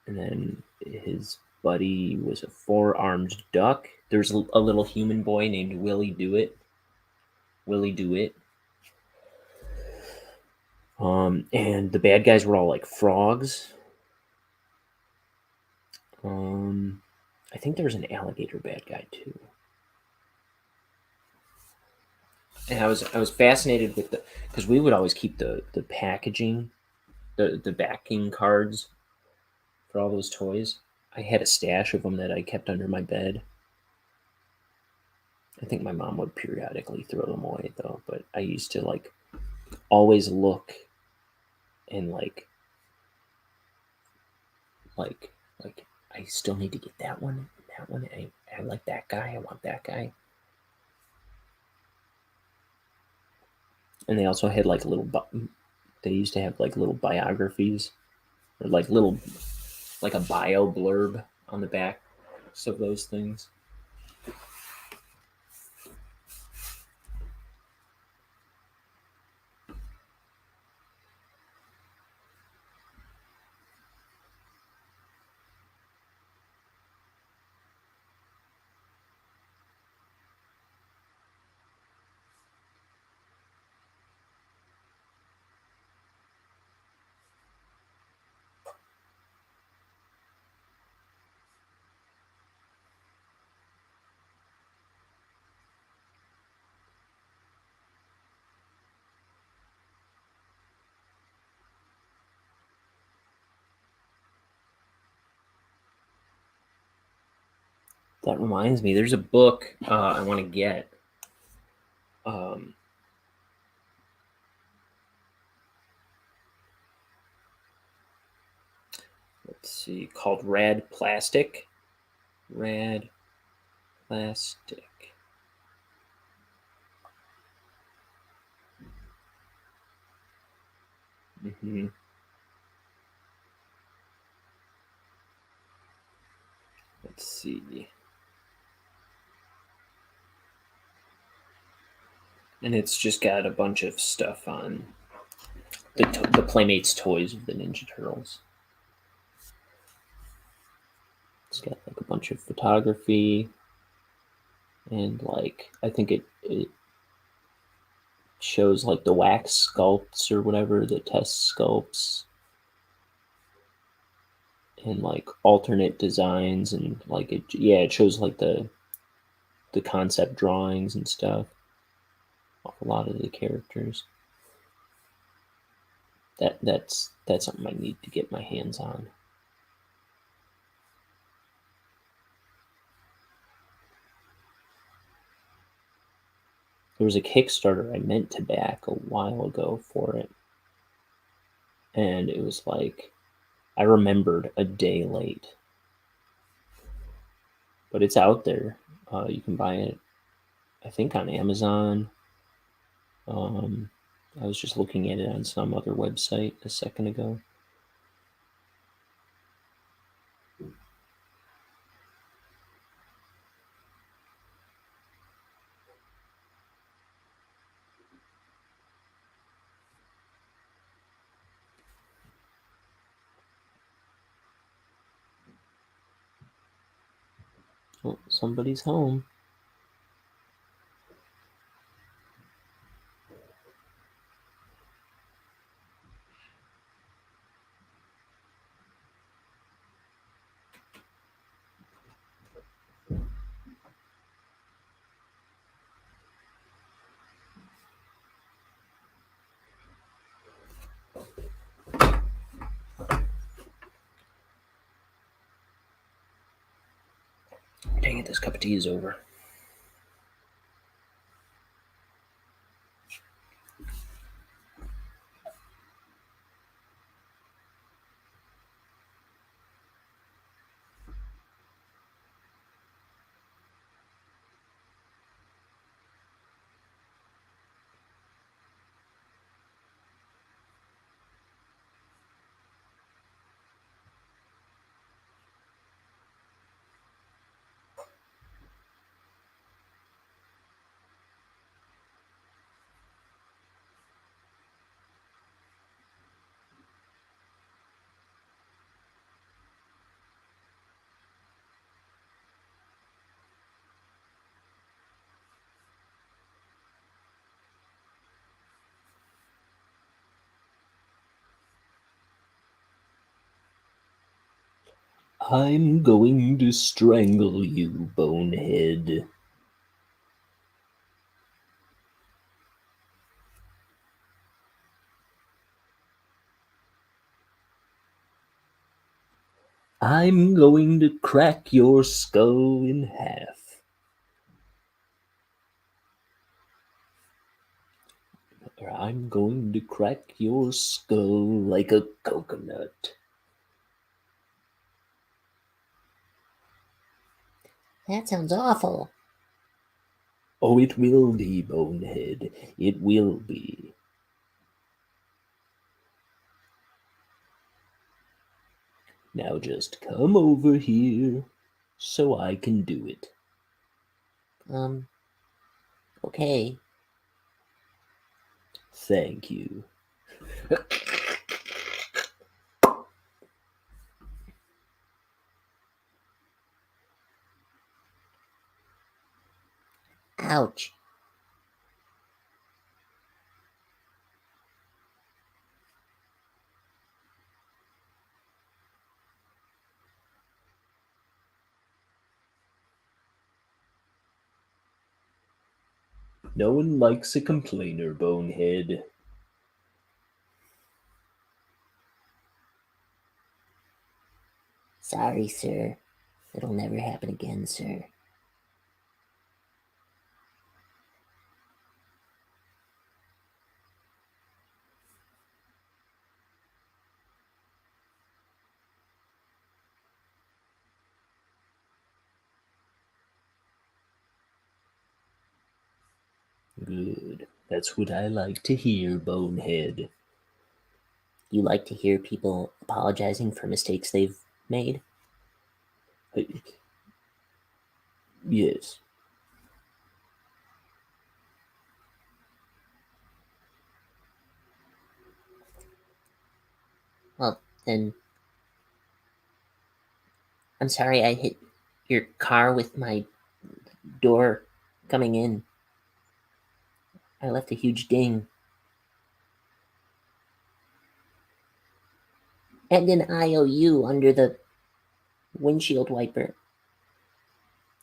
[SPEAKER 2] And then his buddy was a four-armed duck. There's a little human boy named Willie Do-It. And the bad guys were all like frogs. I think there was an alligator bad guy too. And I was fascinated with because we would always keep the packaging, the backing cards for all those toys. I had a stash of them that I kept under my bed. I think my mom would periodically throw them away though, but I used to always look and like I still need to get that one. I like that guy. I want that guy. And they also had they used to have little biographies or like a bio blurb on the back of those things. That reminds me, there's a book I want to get. Let's see, called Rad Plastic. Rad Plastic. Mm-hmm. Let's see. And it's just got a bunch of stuff on the Playmates toys of the Ninja Turtles. It's got a bunch of photography and I think it shows the wax sculpts or whatever, the test sculpts, and alternate designs, and it shows the concept drawings and stuff of a lot of the characters. That's something I need to get my hands on. There was a Kickstarter I meant to back a while ago for it. And it was I remembered a day late. But it's out there. You can buy it, I think, on Amazon. I was just looking at it on some other website a second ago. Oh, somebody's home. Dang it, this cup of tea is over. I'm going to strangle you, Bonehead. I'm going to crack your skull in half. Or I'm going to crack your skull like a coconut.
[SPEAKER 3] That sounds awful.
[SPEAKER 2] Oh, it will be, Bonehead. It will be. Now just come over here so I can do it.
[SPEAKER 3] Okay.
[SPEAKER 2] Thank you.
[SPEAKER 3] Ouch.
[SPEAKER 2] No one likes a complainer, Bonehead.
[SPEAKER 3] Sorry, sir. It'll never happen again, sir.
[SPEAKER 2] Good. That's what I like to hear, Bonehead.
[SPEAKER 3] You like to hear people apologizing for mistakes they've made?
[SPEAKER 2] Yes.
[SPEAKER 3] Well, then. I'm sorry I hit your car with my door coming in. I left a huge ding. And an IOU under the windshield wiper.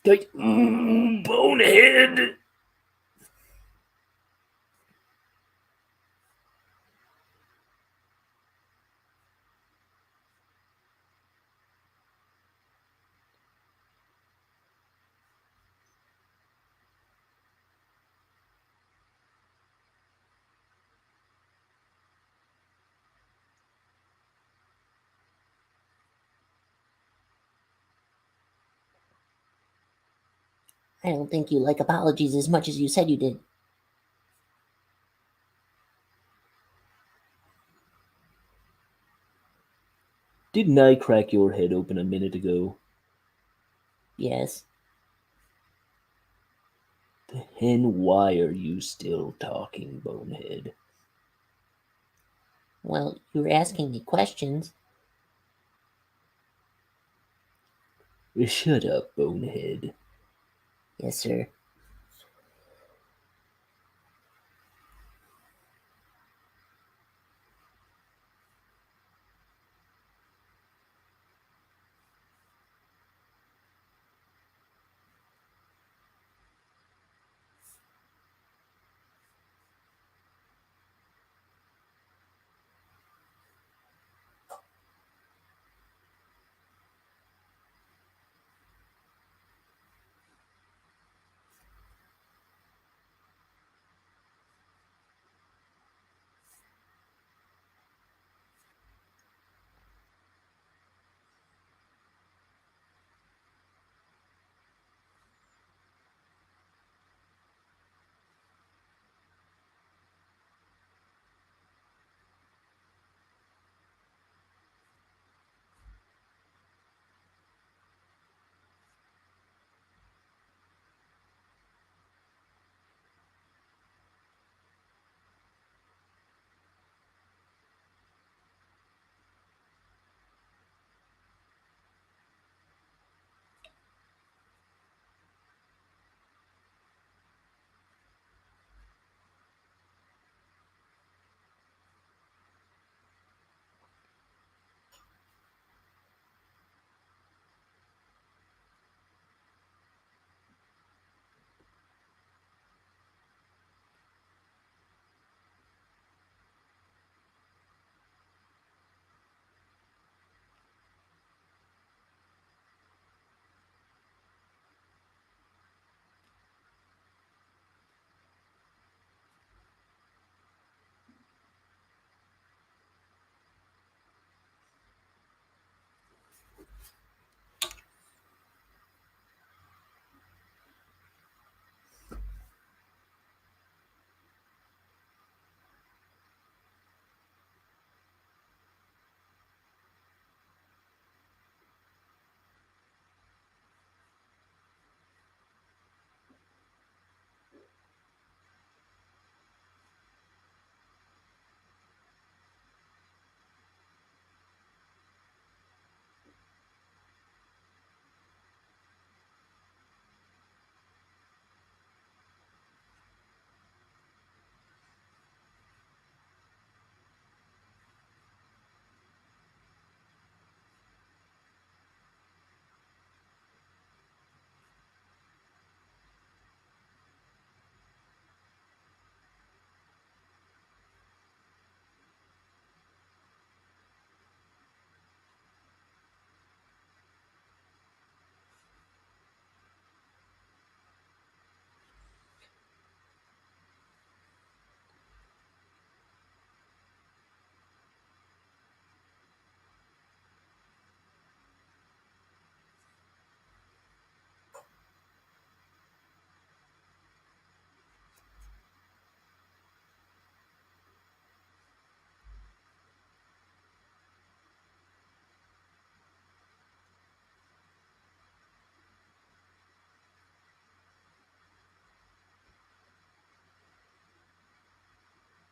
[SPEAKER 2] Bonehead!
[SPEAKER 3] I don't think you like apologies as much as you said you did.
[SPEAKER 2] Didn't I crack your head open a minute ago?
[SPEAKER 3] Yes.
[SPEAKER 2] Then why are you still talking, Bonehead?
[SPEAKER 3] Well, you were asking me questions.
[SPEAKER 2] Shut up, Bonehead.
[SPEAKER 3] Yes, sir.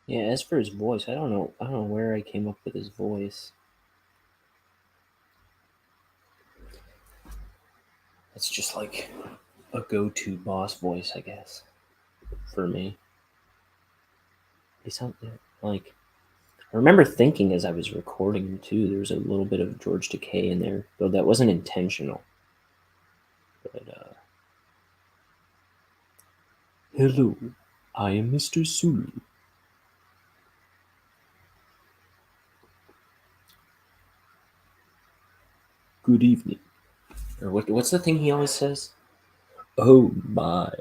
[SPEAKER 2] Yeah, as for his voice, I don't know where I came up with his voice. It's just like a go-to boss voice, I guess, for me. He sounds like I remember thinking as I was recording him too. There was a little bit of George Takei in there, though that wasn't intentional. But hello, I am Mr. Sulu. Good evening. Or what's the thing he always says? Oh my.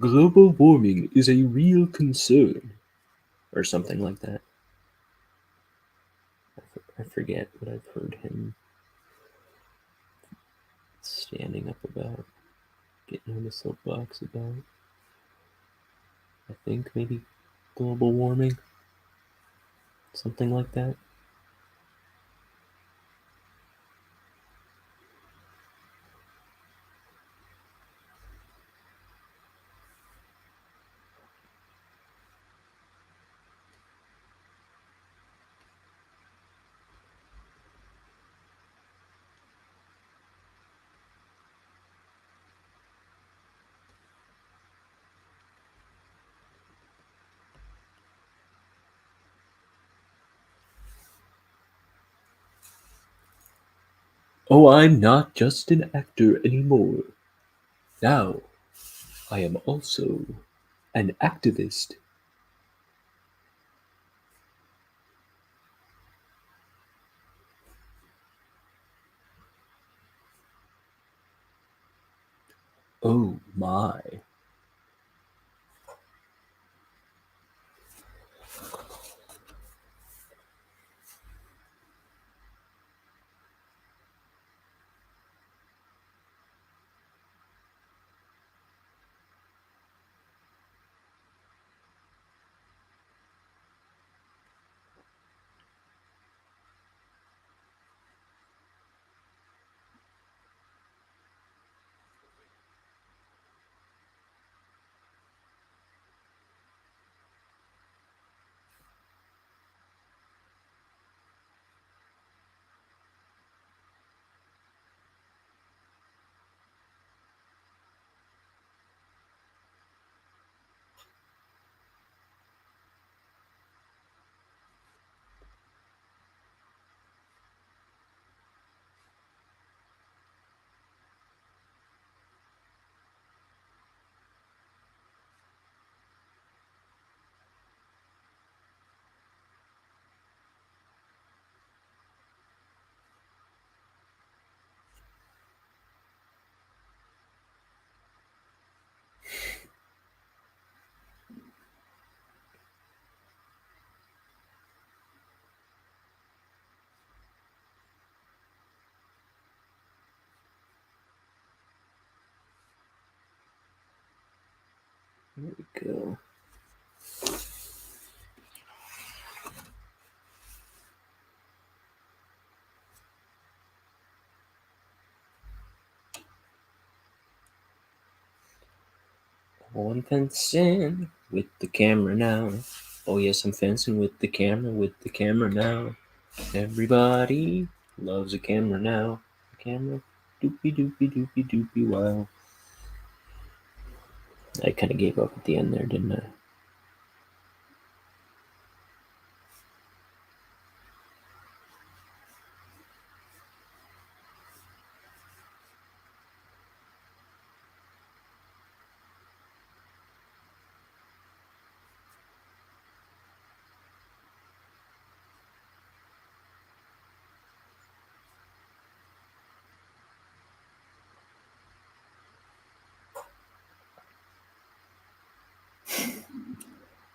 [SPEAKER 2] Global warming is a real concern. Or something like that. I forget what I've heard him standing up about, getting on the soapbox about. I think maybe global warming. Something like that. Oh, I'm not just an actor anymore. Now, I am also an activist. Oh my. There we go. Oh, I'm fencing with the camera now. Oh, yes, I'm fencing with the camera now. Everybody loves a camera now. A camera, doopy doopy doopy doopy wow. I kind of gave up at the end there, didn't I?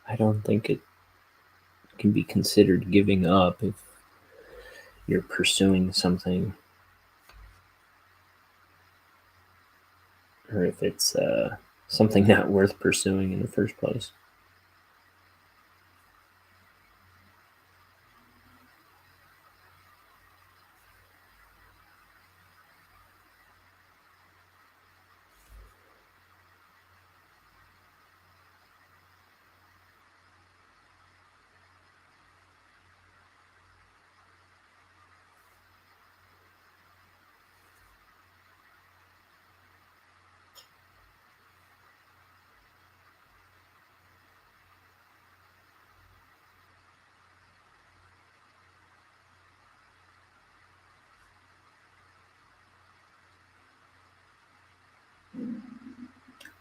[SPEAKER 2] I don't think it can be considered giving up if you're pursuing something, or if it's something not worth pursuing in the first place.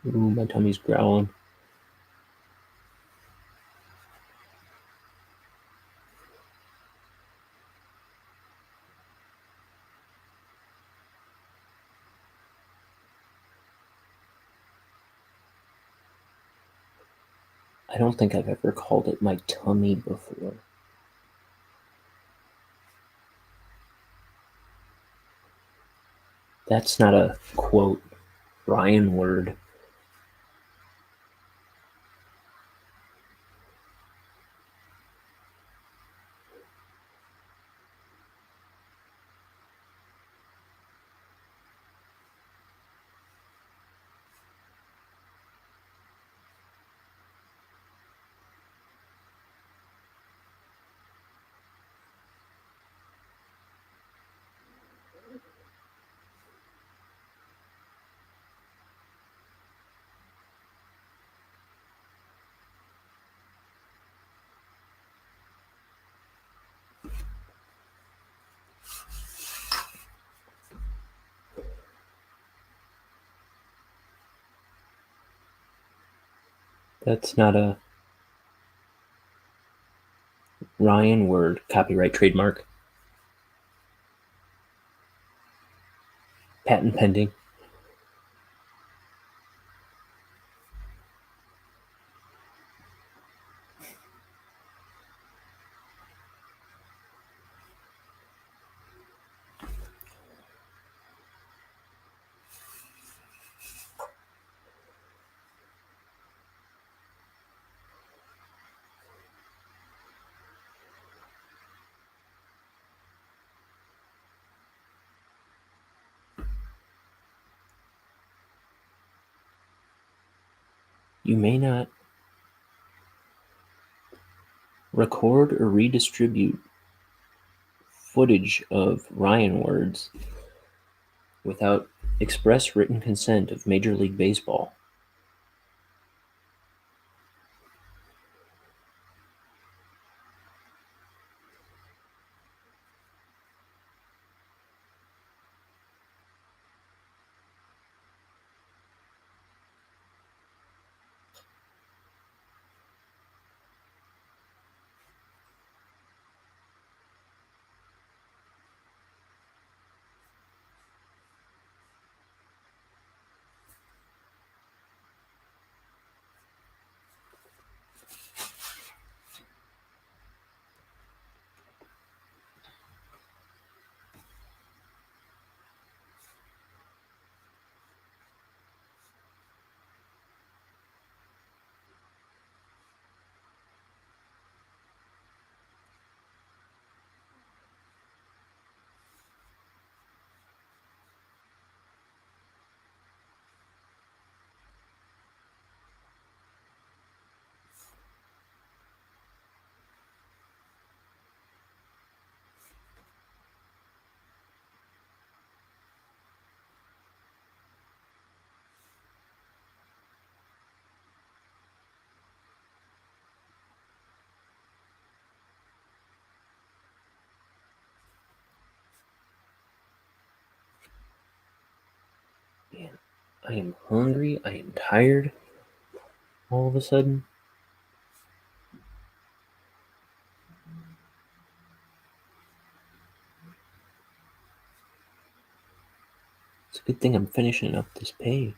[SPEAKER 2] Ooh, my tummy's growling. I don't think I've ever called it my tummy before. That's not a quote Brian word. That's not a Ryan word. Copyright, trademark. Patent pending. You may not record or redistribute footage of Ryan words without express written consent of Major League Baseball. Man, I am hungry. I am tired. All of a sudden. It's a good thing I'm finishing up this page.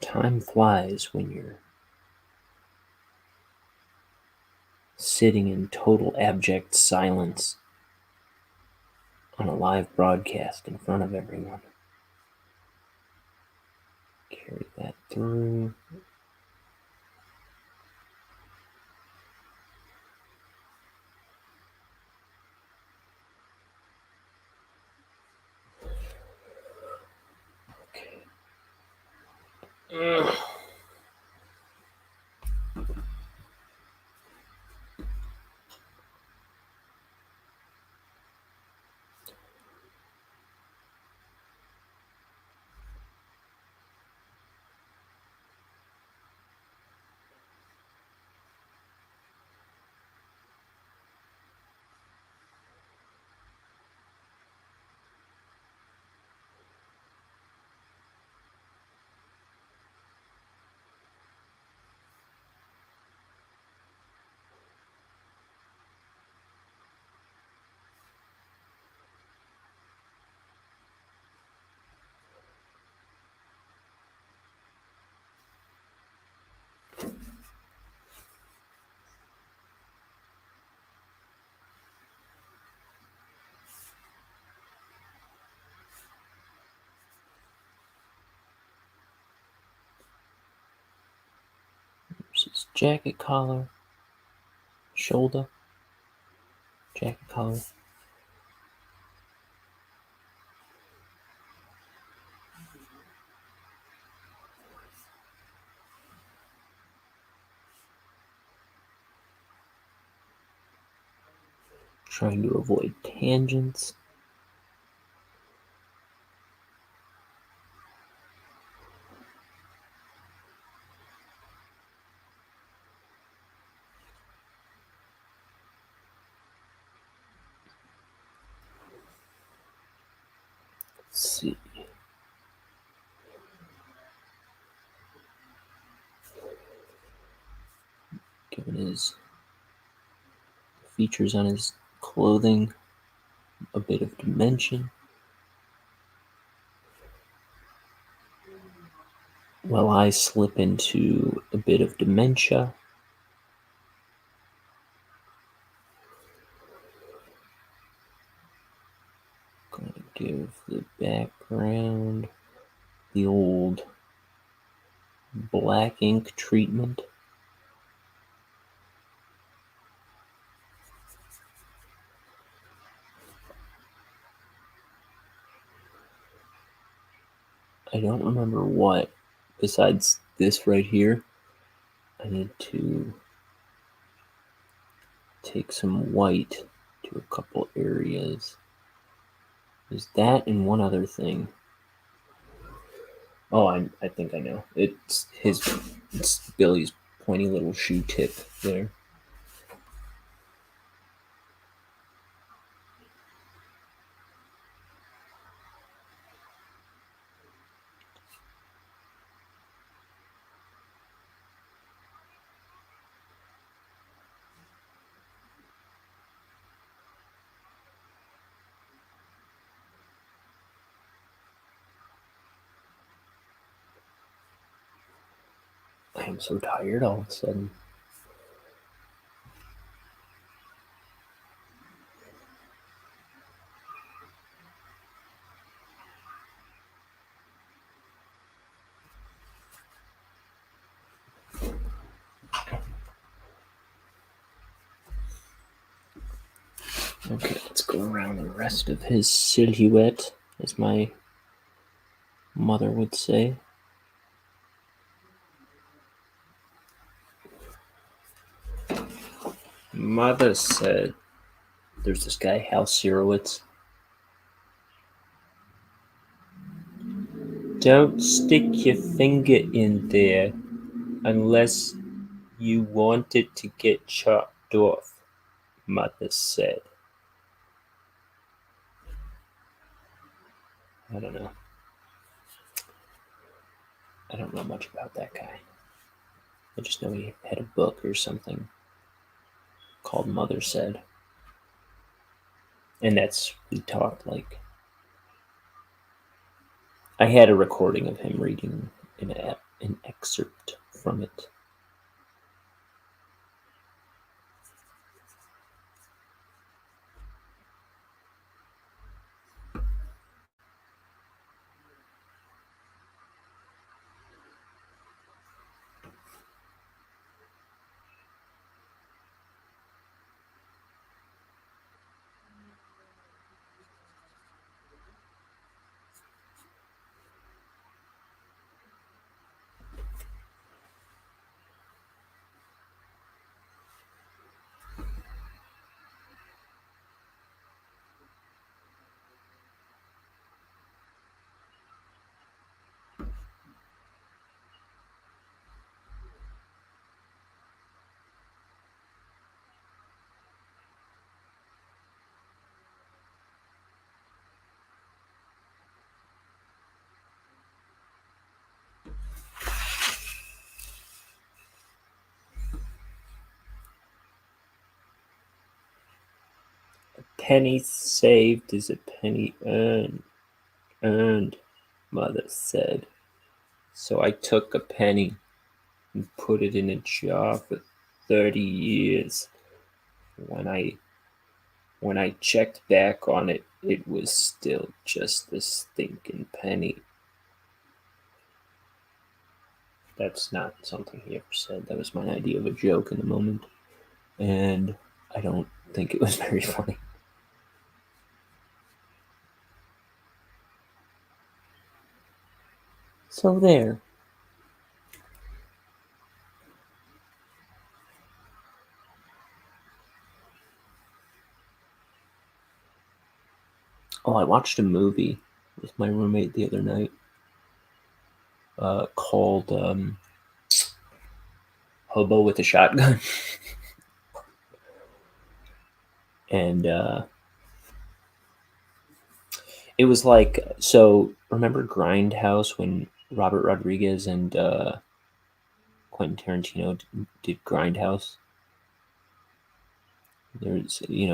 [SPEAKER 2] Time flies when you're sitting in total abject silence on a live broadcast in front of everyone. Carry that through. Okay. There's his jacket collar, shoulder, jacket collar. Trying to avoid tangents. Let's see. Given his features on his clothing, a bit of dimension. While I slip into a bit of dementia. Going to give the background the old black ink treatment. I don't remember what, besides this right here. I need to take some white to a couple areas. There's that and one other thing. Oh, I think I know. It's Billy's pointy little shoe tip there. I am so tired all of a sudden. Okay, let's go around the rest of his silhouette, as my mother would say. Mother said, there's this guy, Hal Sirowitz. Don't stick your finger in there unless you want it to get chopped off, Mother said. I don't know. I don't know much about that guy. I just know he had a book or something called Mother Said. And that's, we talked like, I had a recording of him reading an excerpt from it. Penny saved is a penny earned, Mother said. So I took a penny and put it in a jar for 30 years. When I checked back on it, it was still just a stinking penny. That's not something he ever said. That was my idea of a joke in the moment. And I don't think it was very funny. So there. Oh, I watched a movie with my roommate the other night called Hobo with a Shotgun. And it was like, so remember Grindhouse when Robert Rodriguez and Quentin Tarantino did Grindhouse? There's, they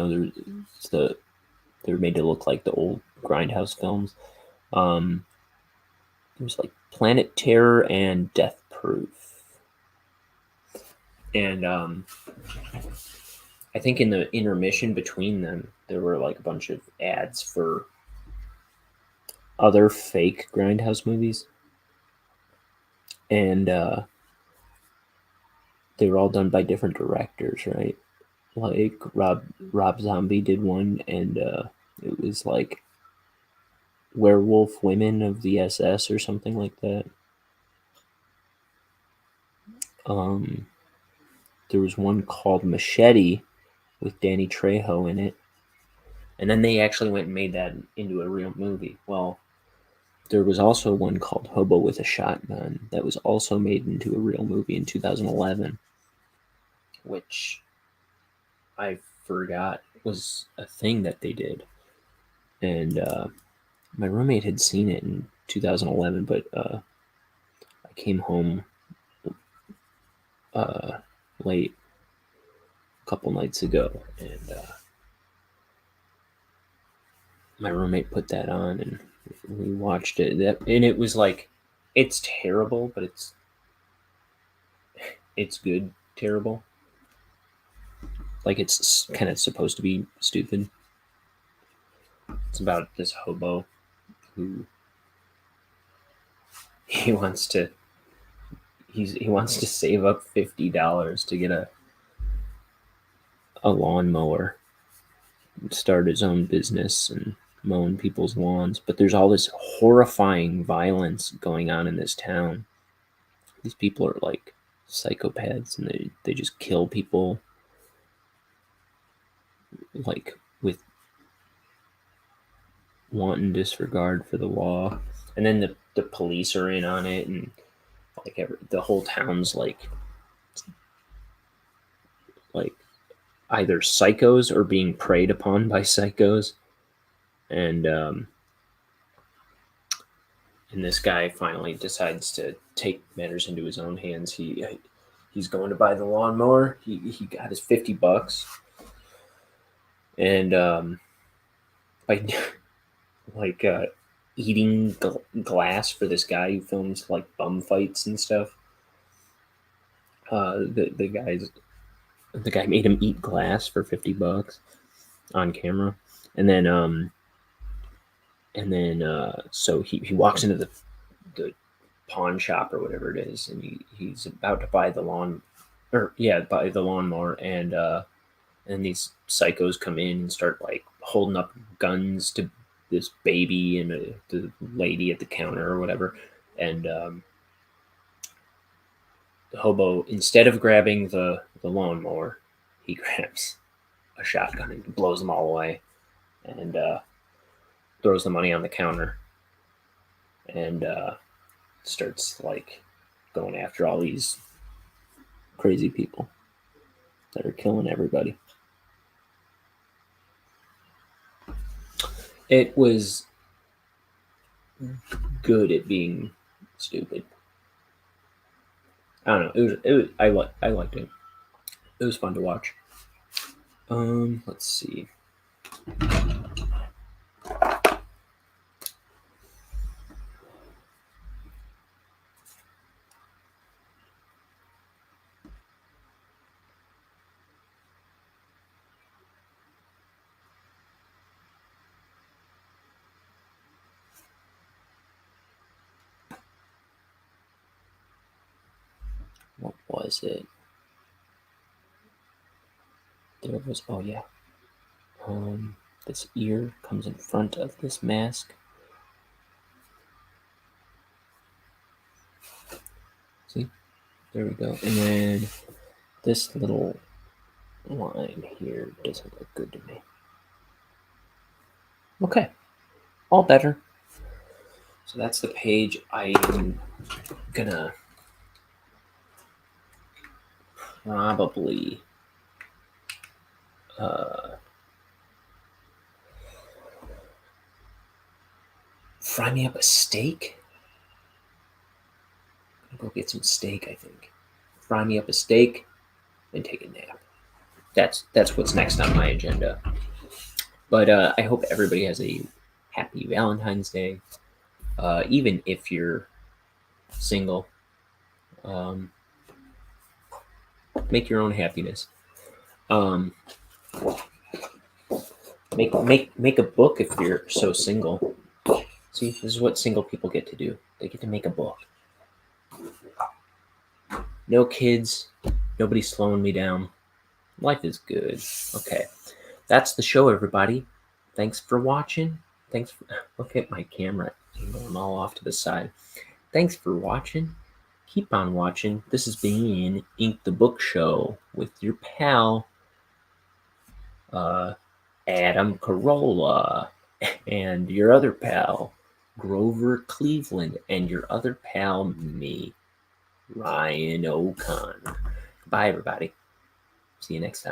[SPEAKER 2] were made to look like the old Grindhouse films. There was like Planet Terror and Death Proof. And I think in the intermission between them, there were like a bunch of ads for other fake Grindhouse movies. And they were all done by different directors, right? Like Rob Zombie did one, and it was like Werewolf Women of the SS or something like that. There was one called Machete with Danny Trejo in it. And then they actually went and made that into a real movie. Well, there was also one called Hobo with a Shotgun that was also made into a real movie in 2011, which I forgot was a thing that they did. And my roommate had seen it in 2011, but I came home late a couple nights ago, and my roommate put that on, and we watched it. And it was like, it's terrible, but it's good terrible. Like, it's kind of supposed to be stupid. It's about this hobo who he wants to save up $50 to get a lawnmower, start his own business and mowing people's lawns. But there's all this horrifying violence going on in this town. These people are like psychopaths, and they just kill people like with wanton disregard for the law. And then the police are in on it, and like the whole town's like either psychos or being preyed upon by psychos. And this guy finally decides to take matters into his own hands. He's going to buy the lawnmower. He got his $50, and by like eating glass for this guy who films like bum fights and stuff. The guy made him eat glass for $50 on camera, and then so he walks into the pawn shop or whatever it is, and he's about to buy the lawnmower, and these psychos come in and start like holding up guns to this baby and the lady at the counter or whatever, and the hobo, instead of grabbing the lawnmower, he grabs a shotgun and blows them all away, and throws the money on the counter, and starts like going after all these crazy people that are killing everybody. It was good at being stupid. I don't know. I liked it. It was fun to watch. Let's see. What was it? There was, oh yeah. This ear comes in front of this mask. See? There we go. And then this little line here doesn't look good to me. Okay. all better. So that's the page. I'm gonna probably fry me up a steak. I'm gonna go get some steak, I think. Fry me up a steak, then take a nap. That's what's next on my agenda. But I hope everybody has a happy Valentine's Day. Even if you're single, make your own happiness. Make a book if you're so single. See, this is what single people get to do. They get to make a book. No kids. Nobody's slowing me down. Life is good. Okay. That's the show, everybody. Thanks for watching. Look at my camera. I'm going all off to the side. Thanks for watching. Keep on watching. This has been Ink the Book Show with your pal, Adam Carolla, and your other pal, Grover Cleveland, and your other pal, me, Ryan O'Connor. Bye, everybody. See you next time.